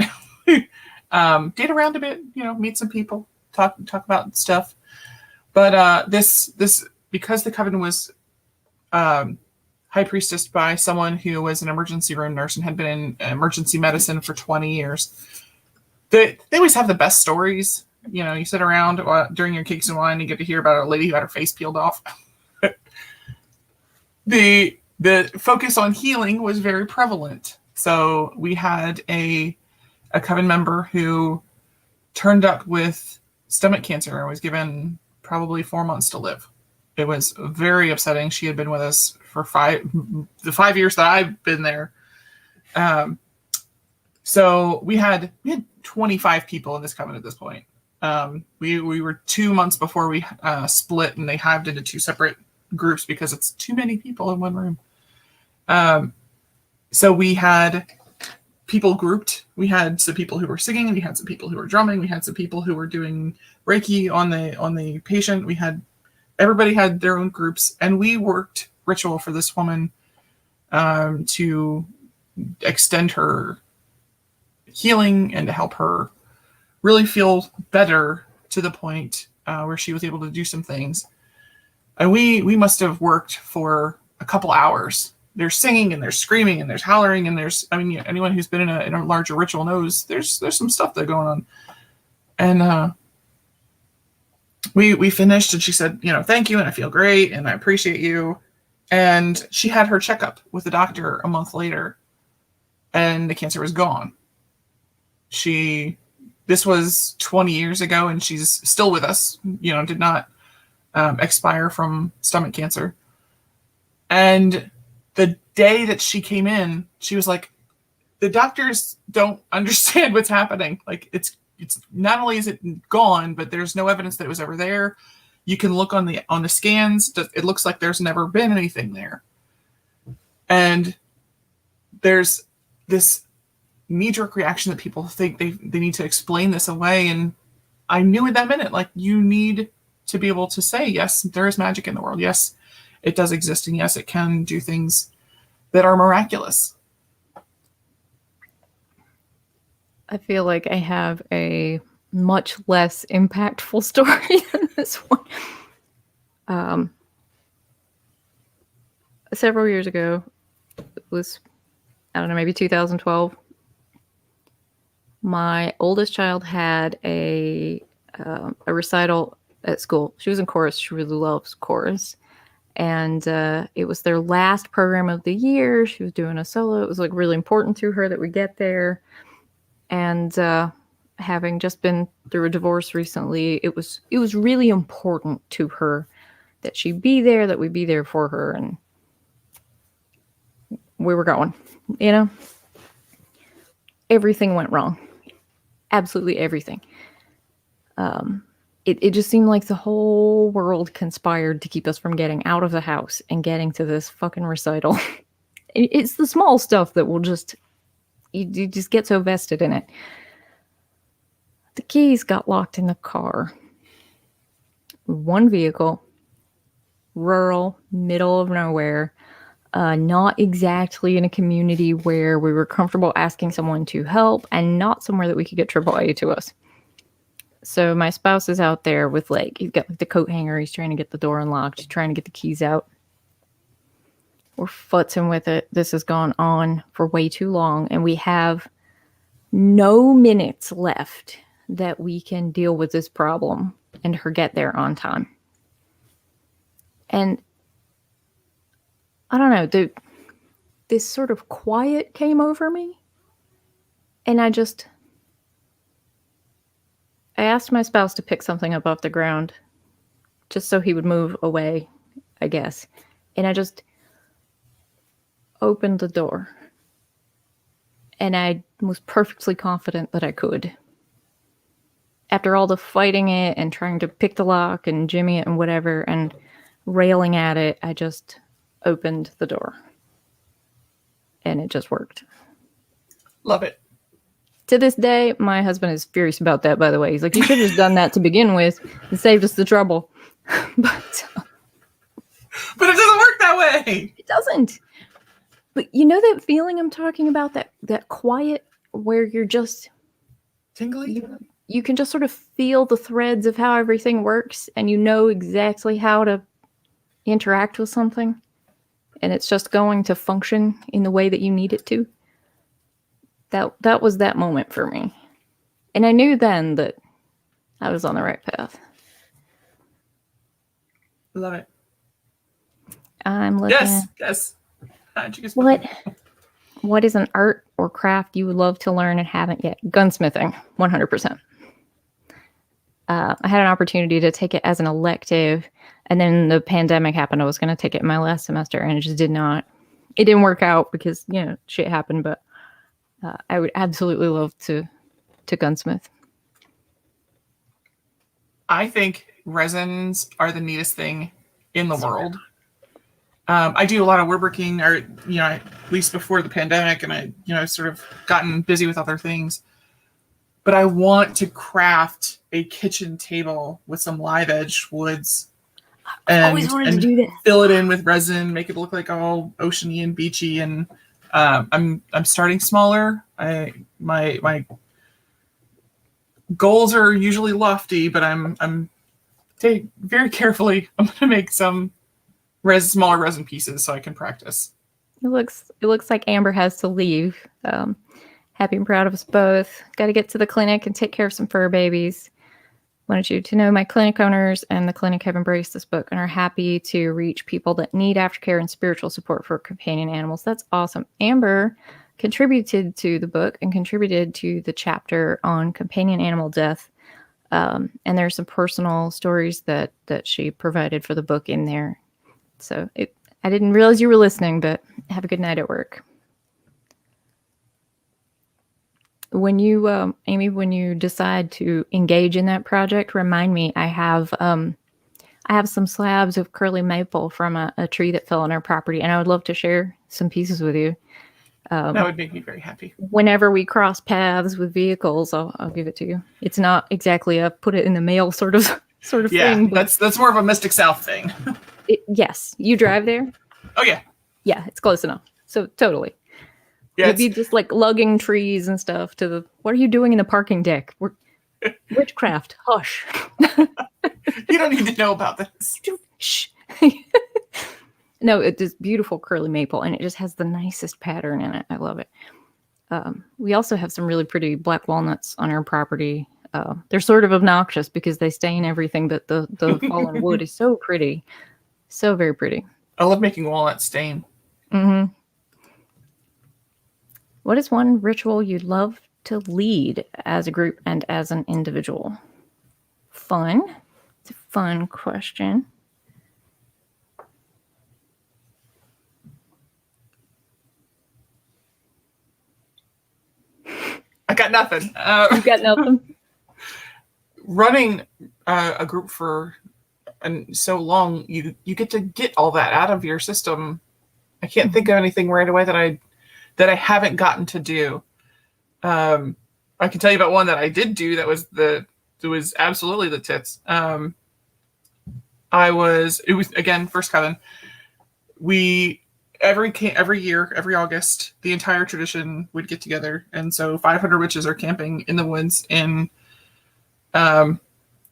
Date around a bit, meet some people, talk about stuff. But this because the coven was high priestess by someone who was an emergency room nurse and had been in emergency medicine for 20 years. They always have the best stories. You sit around during your cakes and wine and you get to hear about a lady who had her face peeled off. The focus on healing was very prevalent. So we had a coven member who turned up with stomach cancer and was given probably 4 months to live. It was very upsetting. She had been with us for the 5 years that I've been there. So we had 25 people in this coven at this point. We were 2 months before we split, and they hived into 2 separate groups because it's too many people in one room. So we had people grouped. We had some people who were singing. We had some people who were drumming. We had some people who were doing Reiki on the patient. Everybody had their own groups, and we worked ritual for this woman to extend her healing and to help her really feel better to the point where she was able to do some things. And we must have worked for a couple hours. There's singing and there's screaming and there's hollering and anyone who's been in a larger ritual knows there's some stuff that's going on. And we finished, and she said, thank you, and I feel great, and I appreciate you. And she had her checkup with the doctor a month later, and the cancer was gone. This was 20 years ago, and she's still with us, did not expire from stomach cancer. And the day that she came in, she was like, the doctors don't understand what's happening. Like, it's not only is it gone, but there's no evidence that it was ever there. You can look on the scans. It looks like there's never been anything there. And there's this knee-jerk reaction that people think they need to explain this away. And I knew in that minute, like, you need to be able to say, yes, there is magic in the world. Yes, it does exist. And yes, it can do things that are miraculous. I feel like I have a much less impactful story than this one. Several years ago, it was, I don't know, maybe 2012. My oldest child had a recital at school. She was in chorus. She really loves chorus. And it was their last program of the year. She was doing a solo. It was like really important to her that we get there. And having just been through a divorce recently, it was really important to her that she be there, that we be there for her. And we were going, everything went wrong. Absolutely everything. It just seemed like the whole world conspired to keep us from getting out of the house and getting to this fucking recital. It's the small stuff that will just, you just get so vested in it. The keys got locked in the car. One vehicle, rural, middle of nowhere, not exactly in a community where we were comfortable asking someone to help, and not somewhere that we could get AAA to us. So my spouse is out there with he's got the coat hanger. He's trying to get the door unlocked. He's trying to get the keys out. We're futzing with it. This has gone on for way too long, and we have no minutes left that we can deal with this problem and her get there on time. And I don't know, this sort of quiet came over me, and I asked my spouse to pick something up off the ground just so he would move away, I guess. And I just opened the door. And I was perfectly confident that I could. After all the fighting it and trying to pick the lock and jimmy it and whatever and railing at it, I just opened the door. And it just worked. Love it. To this day, my husband is furious about that, by the way. He's like, you should have just done that to begin with and saved us the trouble. But it doesn't work that way. way. It doesn't. But you know that feeling I'm talking about, that quiet where you're just Tingly? you can just sort of feel the threads of how everything works, and you know exactly how to interact with something, and it's just going to function in the way that you need it to. That was that moment for me. And I knew then that I was on the right path. Love it. I'm looking Yes, at yes. How'd you get spooky? what is an art or craft you would love to learn and haven't yet? Gunsmithing, 100%. I had an opportunity to take it as an elective, and then the pandemic happened. I was going to take it in my last semester, and it just it didn't work out because, shit happened, but I would absolutely love to gunsmith. I think resins are the neatest thing in the world. I do a lot of woodworking, or at least before the pandemic, and I sort of gotten busy with other things. But I want to craft a kitchen table with some live edge woods, and always wanted to do that. Fill it in with resin, make it look like all oceany and beachy. And I'm starting smaller. My goals are usually lofty, but I'm very carefully. I'm going to make some smaller resin pieces so I can practice. It looks like Amber has to leave. Happy and proud of us both. Got to get to the clinic and take care of some fur babies. Wanted you to know my clinic owners and the clinic have embraced this book and are happy to reach people that need aftercare and spiritual support for companion animals. That's awesome. Amber contributed to the book and contributed to the chapter on companion animal death. And there's some personal stories that she provided for the book in there. So I didn't realize you were listening, but have a good night at work. When you, Amy, when you decide to engage in that project, remind me. I have some slabs of curly maple from a tree that fell on our property, and I would love to share some pieces with you. That would make me very happy. Whenever we cross paths with vehicles, I'll give it to you. It's not exactly a put it in the mail sort of thing. That's more of a Mystic South thing. Yes, you drive there. Oh yeah, yeah, it's close enough. So totally. Yeah, you'd be just like lugging trees and stuff to the. What are you doing in the parking deck? We're witchcraft. Hush. You don't need to know about this. Shh. No, it's this beautiful curly maple, and it just has the nicest pattern in it. I love it. We also have some really pretty black walnuts on our property. They're sort of obnoxious because they stain everything, but the fallen wood is so pretty. So very pretty. I love making walnut stain. Mm-hmm. What is one ritual you'd love to lead as a group and as an individual? Fun. It's a fun question. I got nothing. You got nothing? Running a group for so long, you get to get all that out of your system. I can't think of anything right away that I haven't gotten to do. I can tell you about one that I did do that was absolutely the tits. It was again first coven. We every year, every August, the entire tradition would get together, and so 500 witches are camping in the woods in the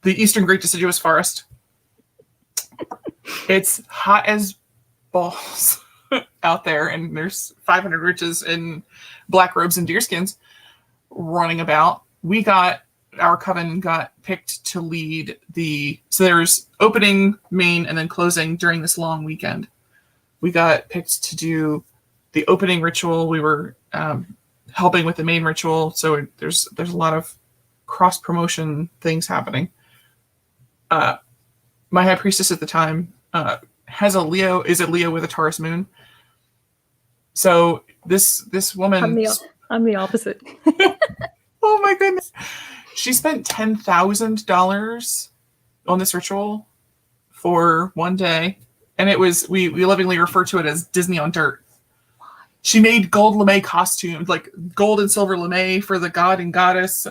eastern Great Deciduous Forest. It's hot as balls out there, and there's 500 witches in black robes and deerskins running about. Our coven got picked to lead so there's opening, main, and then closing during this long weekend. We got picked to do the opening ritual. We were helping with the main ritual, so there's a lot of cross promotion things happening. My high priestess at the time is a Leo with a Taurus moon. So this woman, I'm the opposite. oh my goodness, she spent $10,000 on this ritual for one day, and it was we lovingly refer to it as Disney on dirt. She made gold lame costumes, like gold and silver lame for the god and goddess.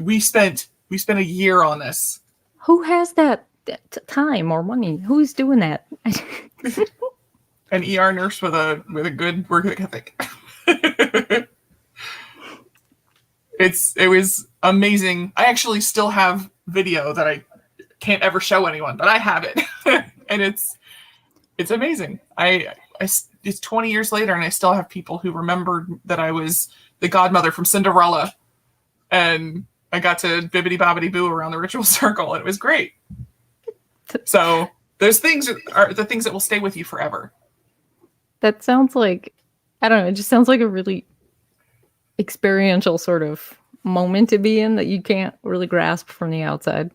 We spent a year on this. Who has that time or money? Who's doing that? An ER nurse with a good work ethic. It was amazing. I actually still have video that I can't ever show anyone, but I have it, and it's amazing. It's 20 years later, and I still have people who remembered that I was the godmother from Cinderella, and I got to bibbity bobbity boo around the ritual circle. It was great. So those things are the things that will stay with you forever. That sounds like, I don't know, it just sounds like a really experiential sort of moment to be in that you can't really grasp from the outside.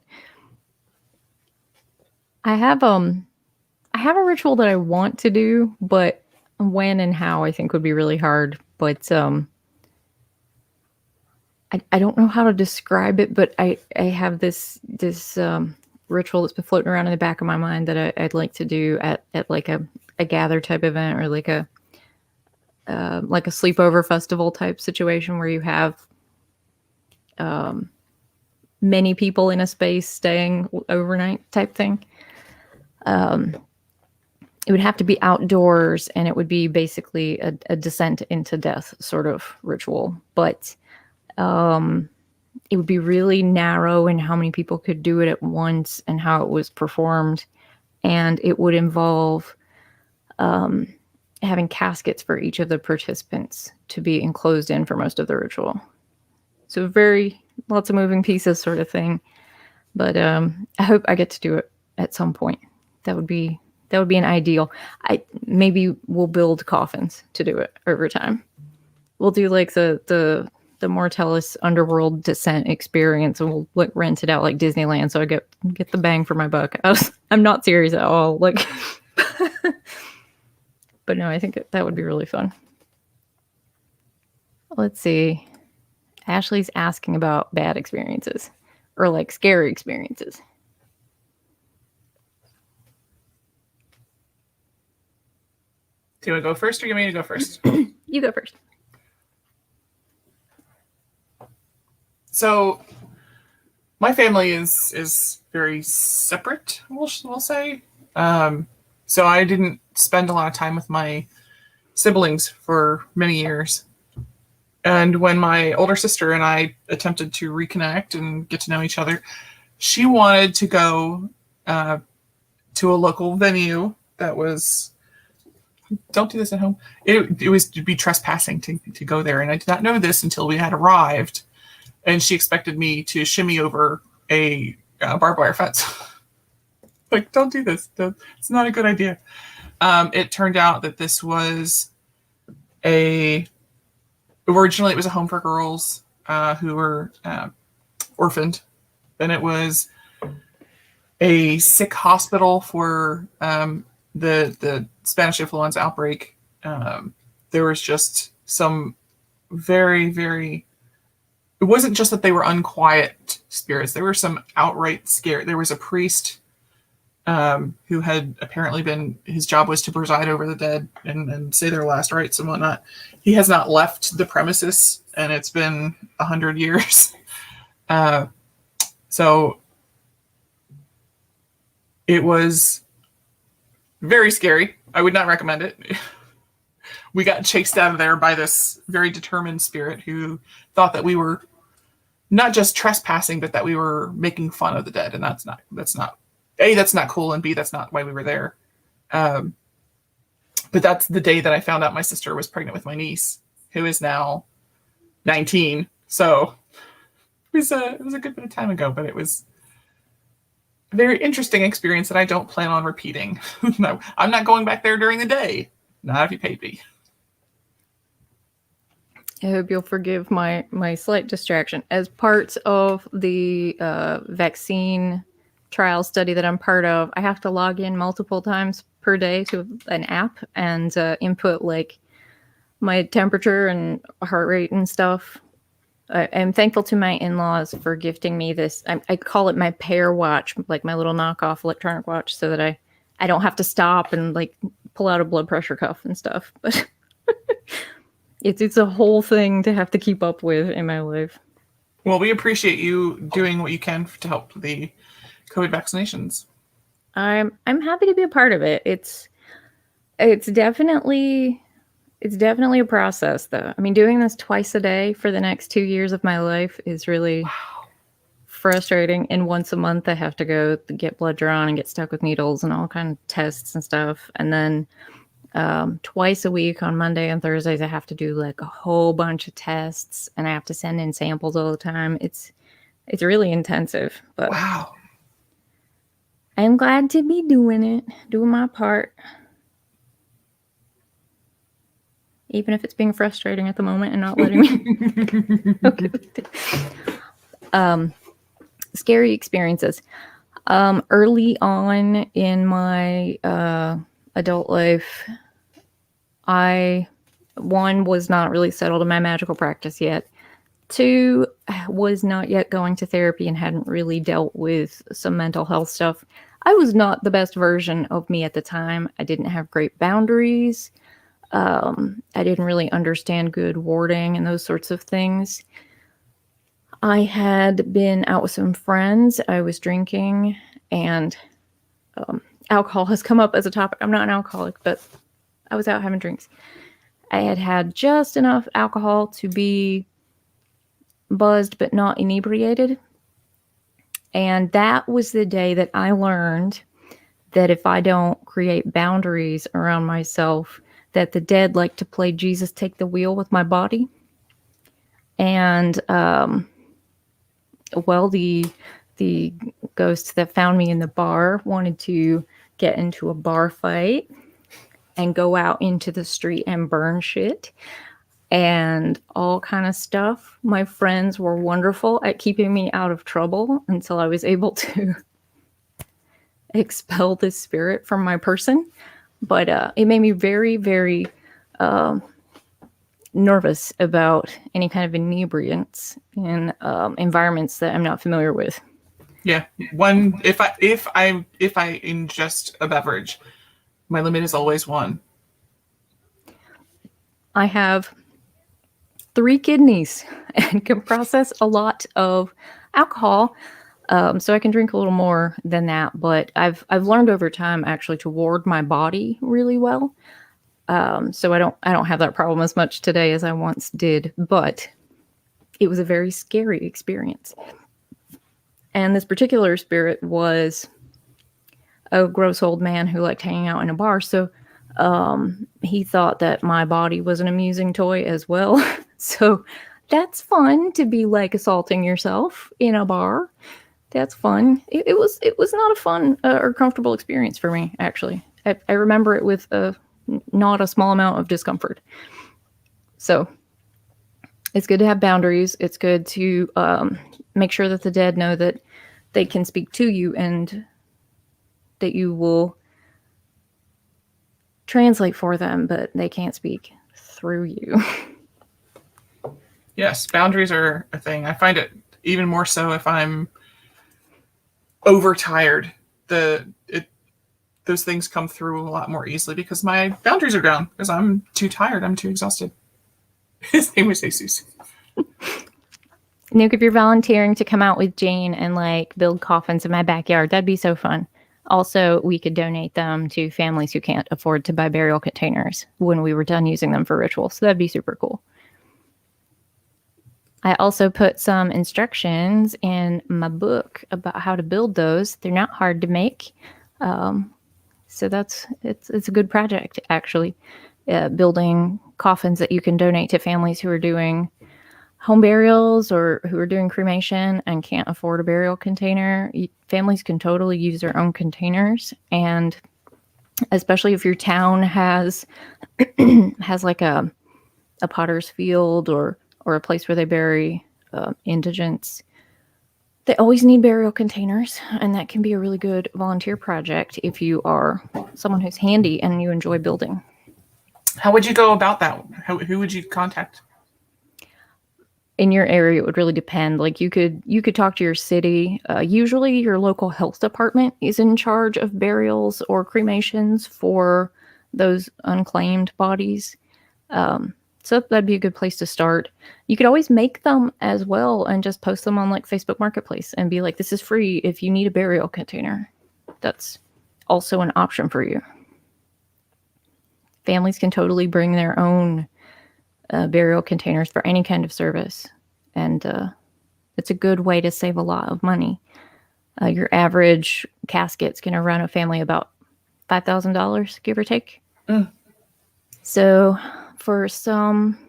I have a ritual that I want to do, but when and how I think would be really hard. But I don't know how to describe it, but I have this ritual that's been floating around in the back of my mind that I'd like to do at like a gather type event, or like a sleepover festival type situation where you have many people in a space staying overnight type thing. It would have to be outdoors, and it would be basically a descent into death sort of ritual, but it would be really narrow in how many people could do it at once and how it was performed. And it would involve having caskets for each of the participants to be enclosed in for most of the ritual. So lots of moving pieces sort of thing. But I hope I get to do it at some point. That would be an ideal. Maybe we'll build coffins to do it over time. We'll do like the Mortalis underworld descent experience, and we'll like rent it out like Disneyland, so I get the bang for my buck. I'm not serious at all. Like, but no, I think that would be really fun. Let's see. Ashley's asking about bad experiences or like scary experiences. Do you want to go first, or you want me to go first? You go first. So, my family is very separate, we'll say. So I didn't spend a lot of time with my siblings for many years. And when my older sister and I attempted to reconnect and get to know each other, she wanted to go to a local venue that was... Don't do this at home. It was to be trespassing to go there. And I did not know this until we had arrived. And she expected me to shimmy over a barbed wire fence. Like, don't do this. It's not a good idea. It turned out that this was originally it was a home for girls who were orphaned. Then it was a sick hospital for the Spanish influenza outbreak. There was just some very, very... It wasn't just that they were unquiet spirits. There were some outright scare. There was a priest who had apparently his job was to preside over the dead and say their last rites and whatnot. He has not left the premises, and it's been 100 years. So it was very scary. I would not recommend it. We got chased out of there by this very determined spirit who thought that we were not just trespassing, but that we were making fun of the dead. And that's not A, that's not cool. And B, that's not why we were there. But that's the day that I found out my sister was pregnant with my niece, who is now 19. So it was a good bit of time ago, but it was a very interesting experience that I don't plan on repeating. No, I'm not going back there during the day. Not if you paid me. I hope you'll forgive my slight distraction. As part of the vaccine trial study that I'm part of, I have to log in multiple times per day to an app and input like my temperature and heart rate and stuff. I'm thankful to my in-laws for gifting me this. I call it my pair watch, like my little knockoff electronic watch, so that I don't have to stop and like pull out a blood pressure cuff and stuff. But it's a whole thing to have to keep up with in my life. Well, we appreciate you doing what you can to help the COVID vaccinations. I'm happy to be a part of it. It's definitely a process, though. I mean, doing this twice a day for the next 2 years of my life is really frustrating. And once a month, I have to go get blood drawn and get stuck with needles and all kind of tests and stuff. And then twice a week on Monday and Thursdays, I have to do like a whole bunch of tests, and I have to send in samples all the time. It's really intensive, but Wow. I'm glad to be doing it, doing my part. Even if it's being frustrating at the moment and not letting me. Okay. Scary experiences. Early on in my adult life, I, one, was not really settled in my magical practice yet. Two, was not yet going to therapy and hadn't really dealt with some mental health stuff. I was not the best version of me at the time. I didn't have great boundaries. I didn't really understand good warding and those sorts of things. I had been out with some friends. I was drinking, and alcohol has come up as a topic. I'm not an alcoholic, but I was out having drinks. I had had just enough alcohol to be buzzed but not inebriated. And that was the day that I learned that if I don't create boundaries around myself, that the dead like to play Jesus take the wheel with my body. And well, the ghost that found me in the bar wanted to get into a bar fight and go out into the street and burn shit and all kind of stuff. My friends were wonderful at keeping me out of trouble until I was able to expel this spirit from my person. But it made me very, very nervous about any kind of inebriants in environments that I'm not familiar with. Yeah. If I ingest a beverage, my limit is always 1. I have 3 kidneys and can process a lot of alcohol. So I can drink a little more than that, but I've learned over time actually to ward my body really well. So I don't have that problem as much today as I once did, but it was a very scary experience. And this particular spirit was a gross old man who liked hanging out in a bar. So he thought that my body was an amusing toy as well. So that's fun to be like assaulting yourself in a bar. That's fun. It was not a fun or comfortable experience for me, actually. I remember it with not a small amount of discomfort. So it's good to have boundaries. It's good to make sure that the dead know that they can speak to you and that you will translate for them, but they can't speak through you. Yes, boundaries are a thing. I find it even more so if I'm overtired. Those things come through a lot more easily because my boundaries are down because I'm too tired. I'm too exhausted. His name was Jesus. Nuke, if you're volunteering to come out with Jane and like build coffins in my backyard, that'd be so fun. Also, we could donate them to families who can't afford to buy burial containers when we were done using them for rituals. So that'd be super cool. I also put some instructions in my book about how to build those. They're not hard to make. So it's a good project, actually. Building coffins that you can donate to families who are doing home burials or who are doing cremation and can't afford a burial container. Families can totally use their own containers, and especially if your town has like a potter's field or a place where they bury indigents, they always need burial containers, and that can be a really good volunteer project if you are someone who's handy and you enjoy building. How would you go about that? Who would you contact? In your area, it would really depend. Like you could talk to your city. Usually your local health department is in charge of burials or cremations for those unclaimed bodies. So that'd be a good place to start. You could always make them as well and just post them on like Facebook Marketplace and be like, this is free if you need a burial container. That's also an option for you. Families can totally bring their own burial containers for any kind of service. And it's a good way to save a lot of money. Your average casket's going to run a family about $5,000, give or take. So for some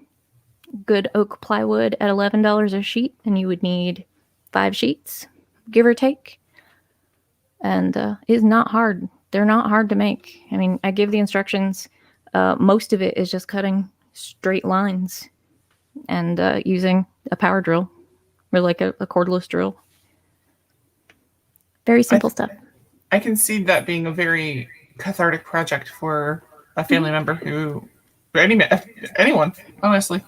good oak plywood at $11 a sheet, and you would need 5 sheets, give or take. And it's not hard. They're not hard to make. I mean, I give the instructions. Most of it is just cutting straight lines and using a power drill or like a cordless drill. Very simple stuff. I can see that being a very cathartic project for a family member who, anyone, honestly.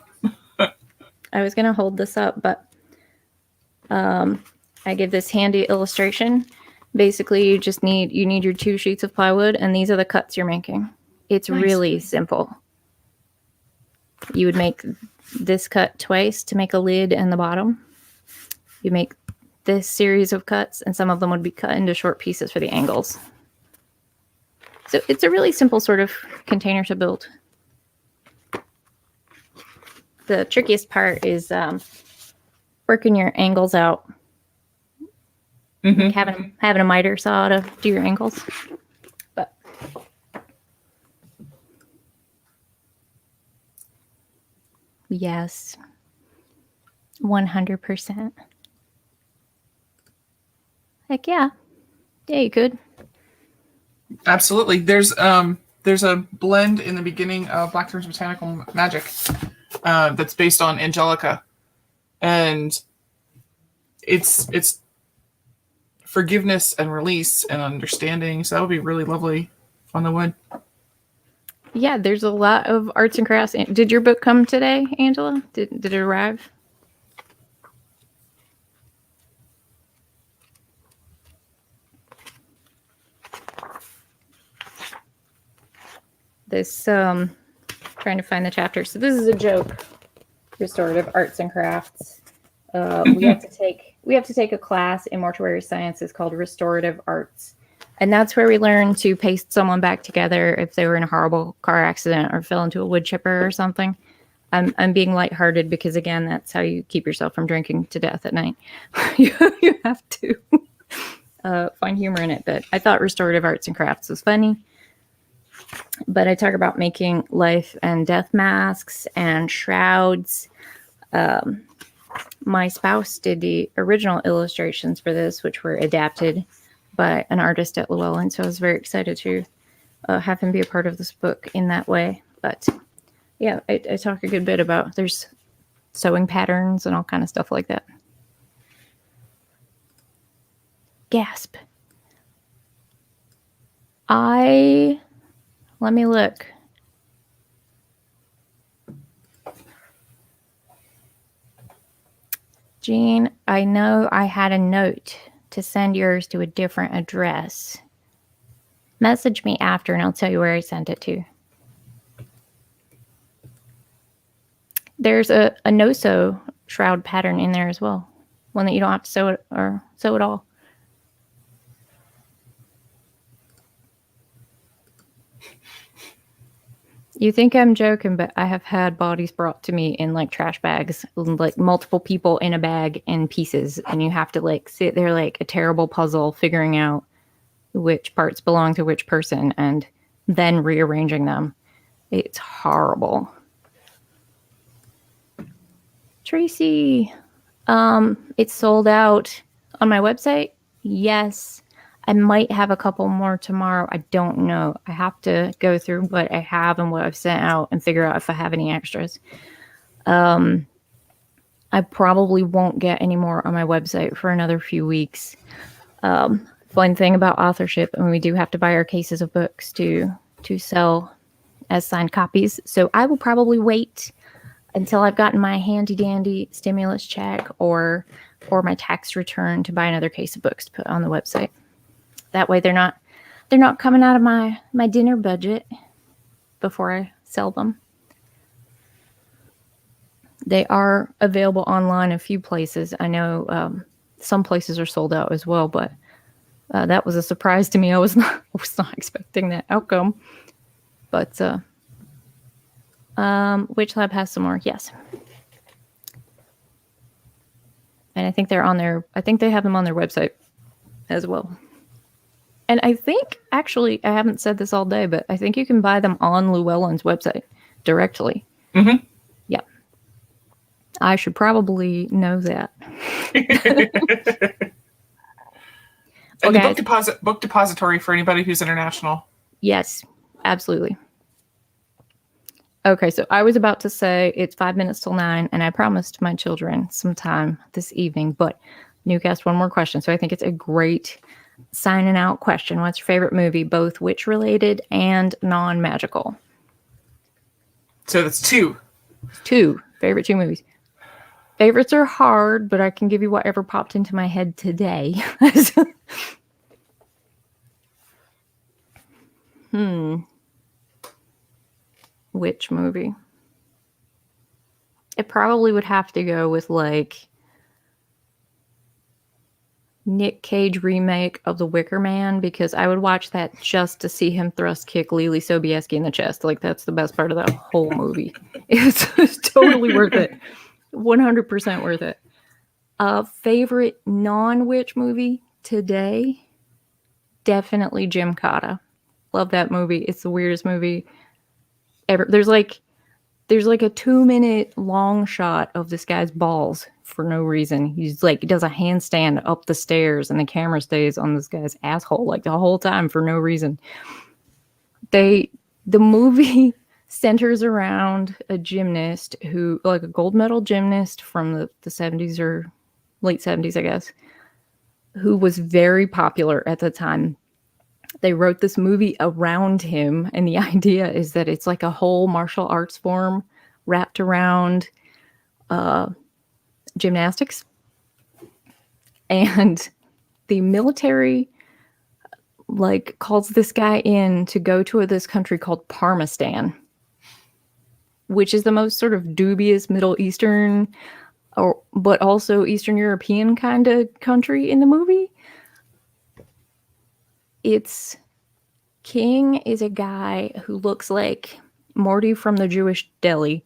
I was going to hold this up, but I give this handy illustration. Basically, you need your 2 sheets of plywood, and these are the cuts you're making. It's nice. Really simple. You would make this cut twice to make a lid and the bottom. You make this series of cuts, and some of them would be cut into short pieces for the angles. So it's a really simple sort of container to build. The trickiest part is working your angles out. Like having a miter saw to do your angles. But yes, 100%. Heck yeah. Yeah, you could. Absolutely. There's a blend in the beginning of Blackthorn's Botanical Magic that's based on Angelica, and it's forgiveness and release and understanding. So that would be really lovely on the wood. Yeah, there's a lot of arts and crafts. Did your book come today, Angela? Did it arrive? This trying to find the chapter. So this is a joke. Restorative arts and crafts. We have to take a class in mortuary sciences called restorative arts, and that's where we learn to paste someone back together if they were in a horrible car accident or fell into a wood chipper or something. I'm being lighthearted because, again, that's how you keep yourself from drinking to death at night. you have to find humor in it. But I thought restorative arts and crafts was funny. But I talk about making life and death masks and shrouds. My spouse did the original illustrations for this, which were adapted by an artist at Llewellyn. So I was very excited to have him be a part of this book in that way. But yeah, I talk a good bit about there's sewing patterns and all kind of stuff like that. Gasp. Let me look. Jean, I know I had a note to send yours to a different address. Message me after and I'll tell you where I sent it to. There's a no-sew shroud pattern in there as well. One that you don't have to sew it or sew it all. You think I'm joking, but I have had bodies brought to me in like trash bags, like multiple people in a bag in pieces, and you have to like sit there like a terrible puzzle figuring out which parts belong to which person and then rearranging them. It's horrible. Tracy, it's sold out on my website. Yes. I might have a couple more tomorrow. I don't know. I have to go through what I have and what I've sent out and figure out if I have any extras. I probably won't get any more on my website for another few weeks. Fun thing about authorship, and we do have to buy our cases of books to sell as signed copies. So I will probably wait until I've gotten my handy dandy stimulus check or my tax return to buy another case of books to put on the website. That way they're not coming out of my dinner budget before I sell them. They are available online a few places. I know some places are sold out as well, but that was a surprise to me. I was not expecting that outcome. But Witch Lab has some more, yes. And I think they're on their. I think they have them on their website as well. And I think, actually, I haven't said this all day, but I think you can buy them on Llewellyn's website directly. Mm-hmm. Yeah. I should probably know that. And Okay. the book depository for anybody who's international. Yes, absolutely. Okay, so I was about to say it's 5 minutes till 9, and I promised my children some time this evening, but Nuke asked one more question, so I think it's a great signing out question. What's your favorite movie, both witch-related and non-magical? So that's 2. Favorite 2 movies. Favorites are hard, but I can give you whatever popped into my head today. Which movie? It probably would have to go with like Nick Cage remake of The Wicker Man, because I would watch that just to see him thrust kick Lily Sobieski in the chest. Like, that's the best part of that whole movie. It's totally worth it. 100% worth it. Favorite non-witch movie today? Definitely Jim Cotta. Love that movie. It's the weirdest movie ever. There's like a 2-minute long shot of this guy's balls for no reason. He's like, he does a handstand up the stairs and the camera stays on this guy's asshole like the whole time for no reason. The movie centers around a gymnast who, like a gold medal gymnast from the 70s or late 70s, I guess, who was very popular at the time. They wrote this movie around him, and the idea is that it's like a whole martial arts form wrapped around gymnastics. And the military like calls this guy in to go to this country called Parmistan, which is the most sort of dubious Middle Eastern but also Eastern European kind of country in the movie. Its king is a guy who looks like Morty from the Jewish Deli,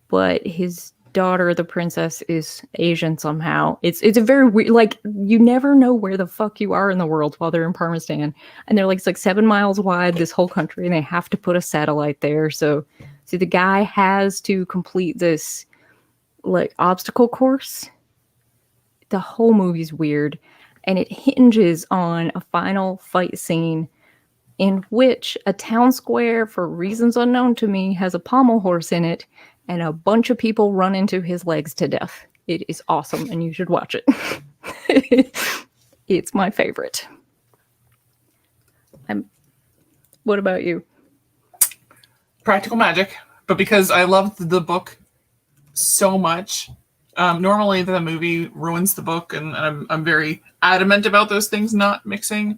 but his daughter, the princess, is Asian somehow. It's a very weird, like, you never know where the fuck you are in the world while they're in Parmistan. And they're like, it's like 7 miles wide, this whole country, and they have to put a satellite there. So the guy has to complete this like obstacle course. The whole movie's weird, and it hinges on a final fight scene in which a town square, for reasons unknown to me, has a pommel horse in it, and a bunch of people run into his legs to death. It is awesome, and you should watch it. It's my favorite. What about you? Practical Magic, but because I loved the book so much, normally the movie ruins the book, and I'm very adamant about those things not mixing.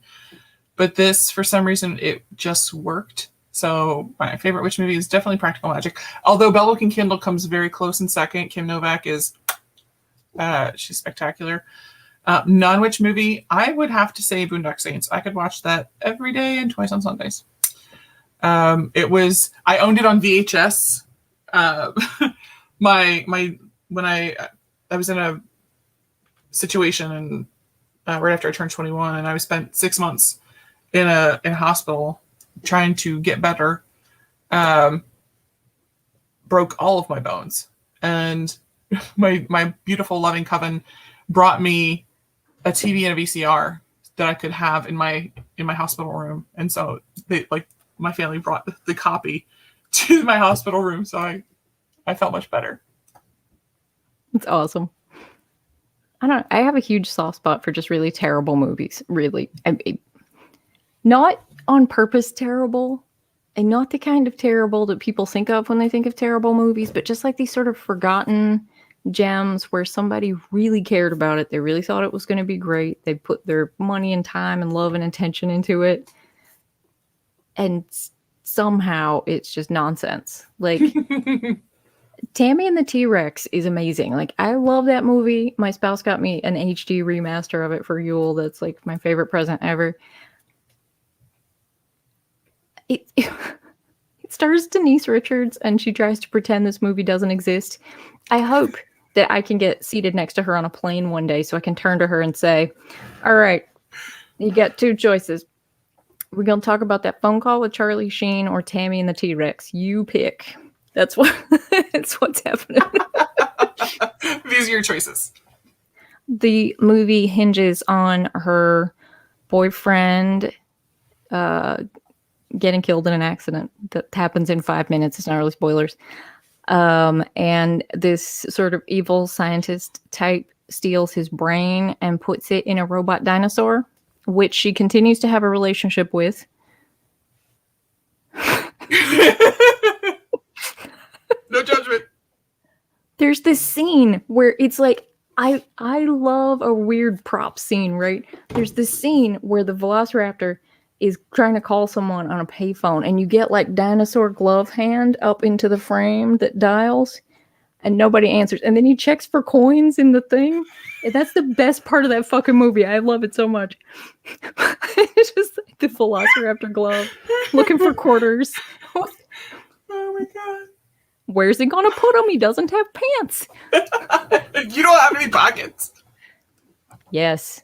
But this, for some reason, it just worked. So my favorite witch movie is definitely Practical Magic. Although Bell Book and Kindle comes very close in second. Kim Novak is, she's spectacular. Non-witch movie, I would have to say Boondock Saints. I could watch that every day and twice on Sundays. I owned it on VHS. When I was in a situation and right after I turned 21, and I spent 6 months in a hospital trying to get better, broke all of my bones, and my beautiful loving coven brought me a TV and a VCR that I could have in my hospital room. And so my family brought the copy to my hospital room, so I felt much better. It's awesome. I have a huge soft spot for just really terrible movies. Really. Not on purpose terrible, and not the kind of terrible that people think of when they think of terrible movies, but just like these sort of forgotten gems where somebody really cared about it. They really thought it was going to be great. They put their money and time and love and attention into it. And somehow it's just nonsense. Like, Tammy and the T-Rex is amazing. Like, I love that movie. My spouse got me an HD remaster of it for Yule. That's like my favorite present ever. It's stars Denise Richards, and she tries to pretend this movie doesn't exist. I hope that I can get seated next to her on a plane one day so I can turn to her and say, all right, you got two choices. We're going to talk about that phone call with Charlie Sheen or Tammy and the T-Rex. You pick. That's what's happening. These are your choices. The movie hinges on her boyfriend getting killed in an accident that happens in 5 minutes. It's not really spoilers. And this sort of evil scientist type steals his brain and puts it in a robot dinosaur, which she continues to have a relationship with. No judgment. There's this scene where it's like, I love a weird prop scene, right? There's this scene where the Velociraptor is trying to call someone on a payphone, and you get like dinosaur glove hand up into the frame that dials, and nobody answers. And then he checks for coins in the thing. And that's the best part of that fucking movie. I love it so much. It's just like the Velociraptor glove, looking for quarters. Oh my god. Where's he gonna put them? He doesn't have pants. You don't have any pockets. Yes.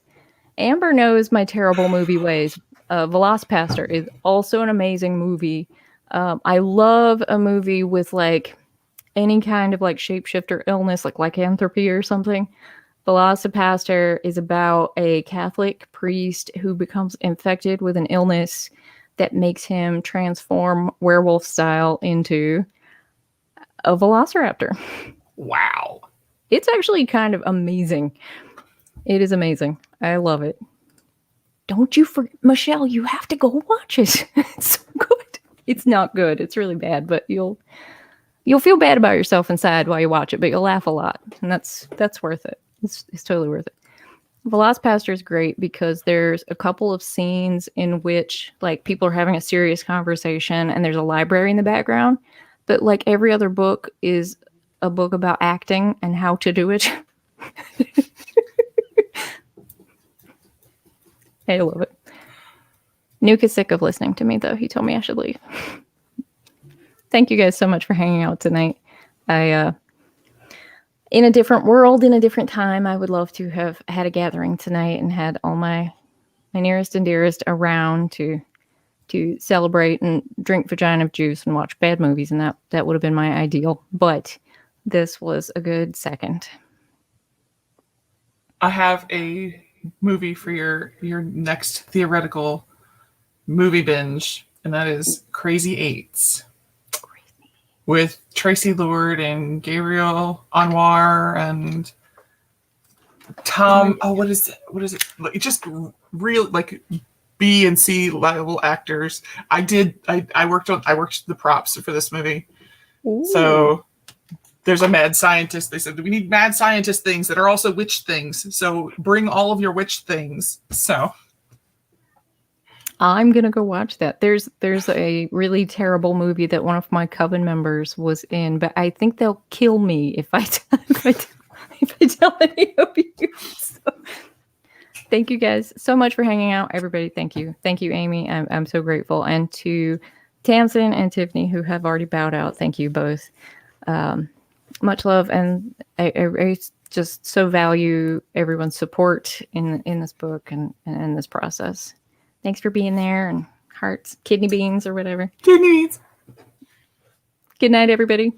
Amber knows my terrible movie ways. Velocipaster is also an amazing movie. I love a movie with like any kind of like shapeshifter illness, like lycanthropy or something. Velocipaster is about a Catholic priest who becomes infected with an illness that makes him transform werewolf style into a velociraptor. Wow. It's actually kind of amazing. It is amazing. I love it. Don't you forget, Michelle, you have to go watch it. It's so good. It's not good. It's really bad, but you'll feel bad about yourself inside while you watch it, but you'll laugh a lot. And that's worth it. It's totally worth it. Velocipaster is great because there's a couple of scenes in which like people are having a serious conversation and there's a library in the background. But like every other book is a book about acting and how to do it. I love it. Nuke is sick of listening to me, though. He told me I should leave. Thank you guys so much for hanging out tonight. In a different world, in a different time, I would love to have had a gathering tonight and had all my nearest and dearest around to celebrate and drink vagina juice and watch bad movies, and that would have been my ideal. But this was a good second. I have a movie for your next theoretical movie binge, and that is Crazy Eights with Tracy Lord and Gabriel Anwar and Tom. Oh, what is it? Like, just real like B and C level actors. I worked the props for this movie. Ooh. So there's a mad scientist. They said we need mad scientist things that are also witch things. So bring all of your witch things. So I'm gonna go watch that. There's a really terrible movie that one of my coven members was in, but I think they'll kill me if I tell any of you. So, thank you guys so much for hanging out, everybody. Thank you, Amy. I'm so grateful, and to Tamsin and Tiffany who have already bowed out. Thank you both. Much love, and I just so value everyone's support in this book and in this process. Thanks for being there, and hearts, kidney beans, or whatever. Kidney beans. Good night, everybody.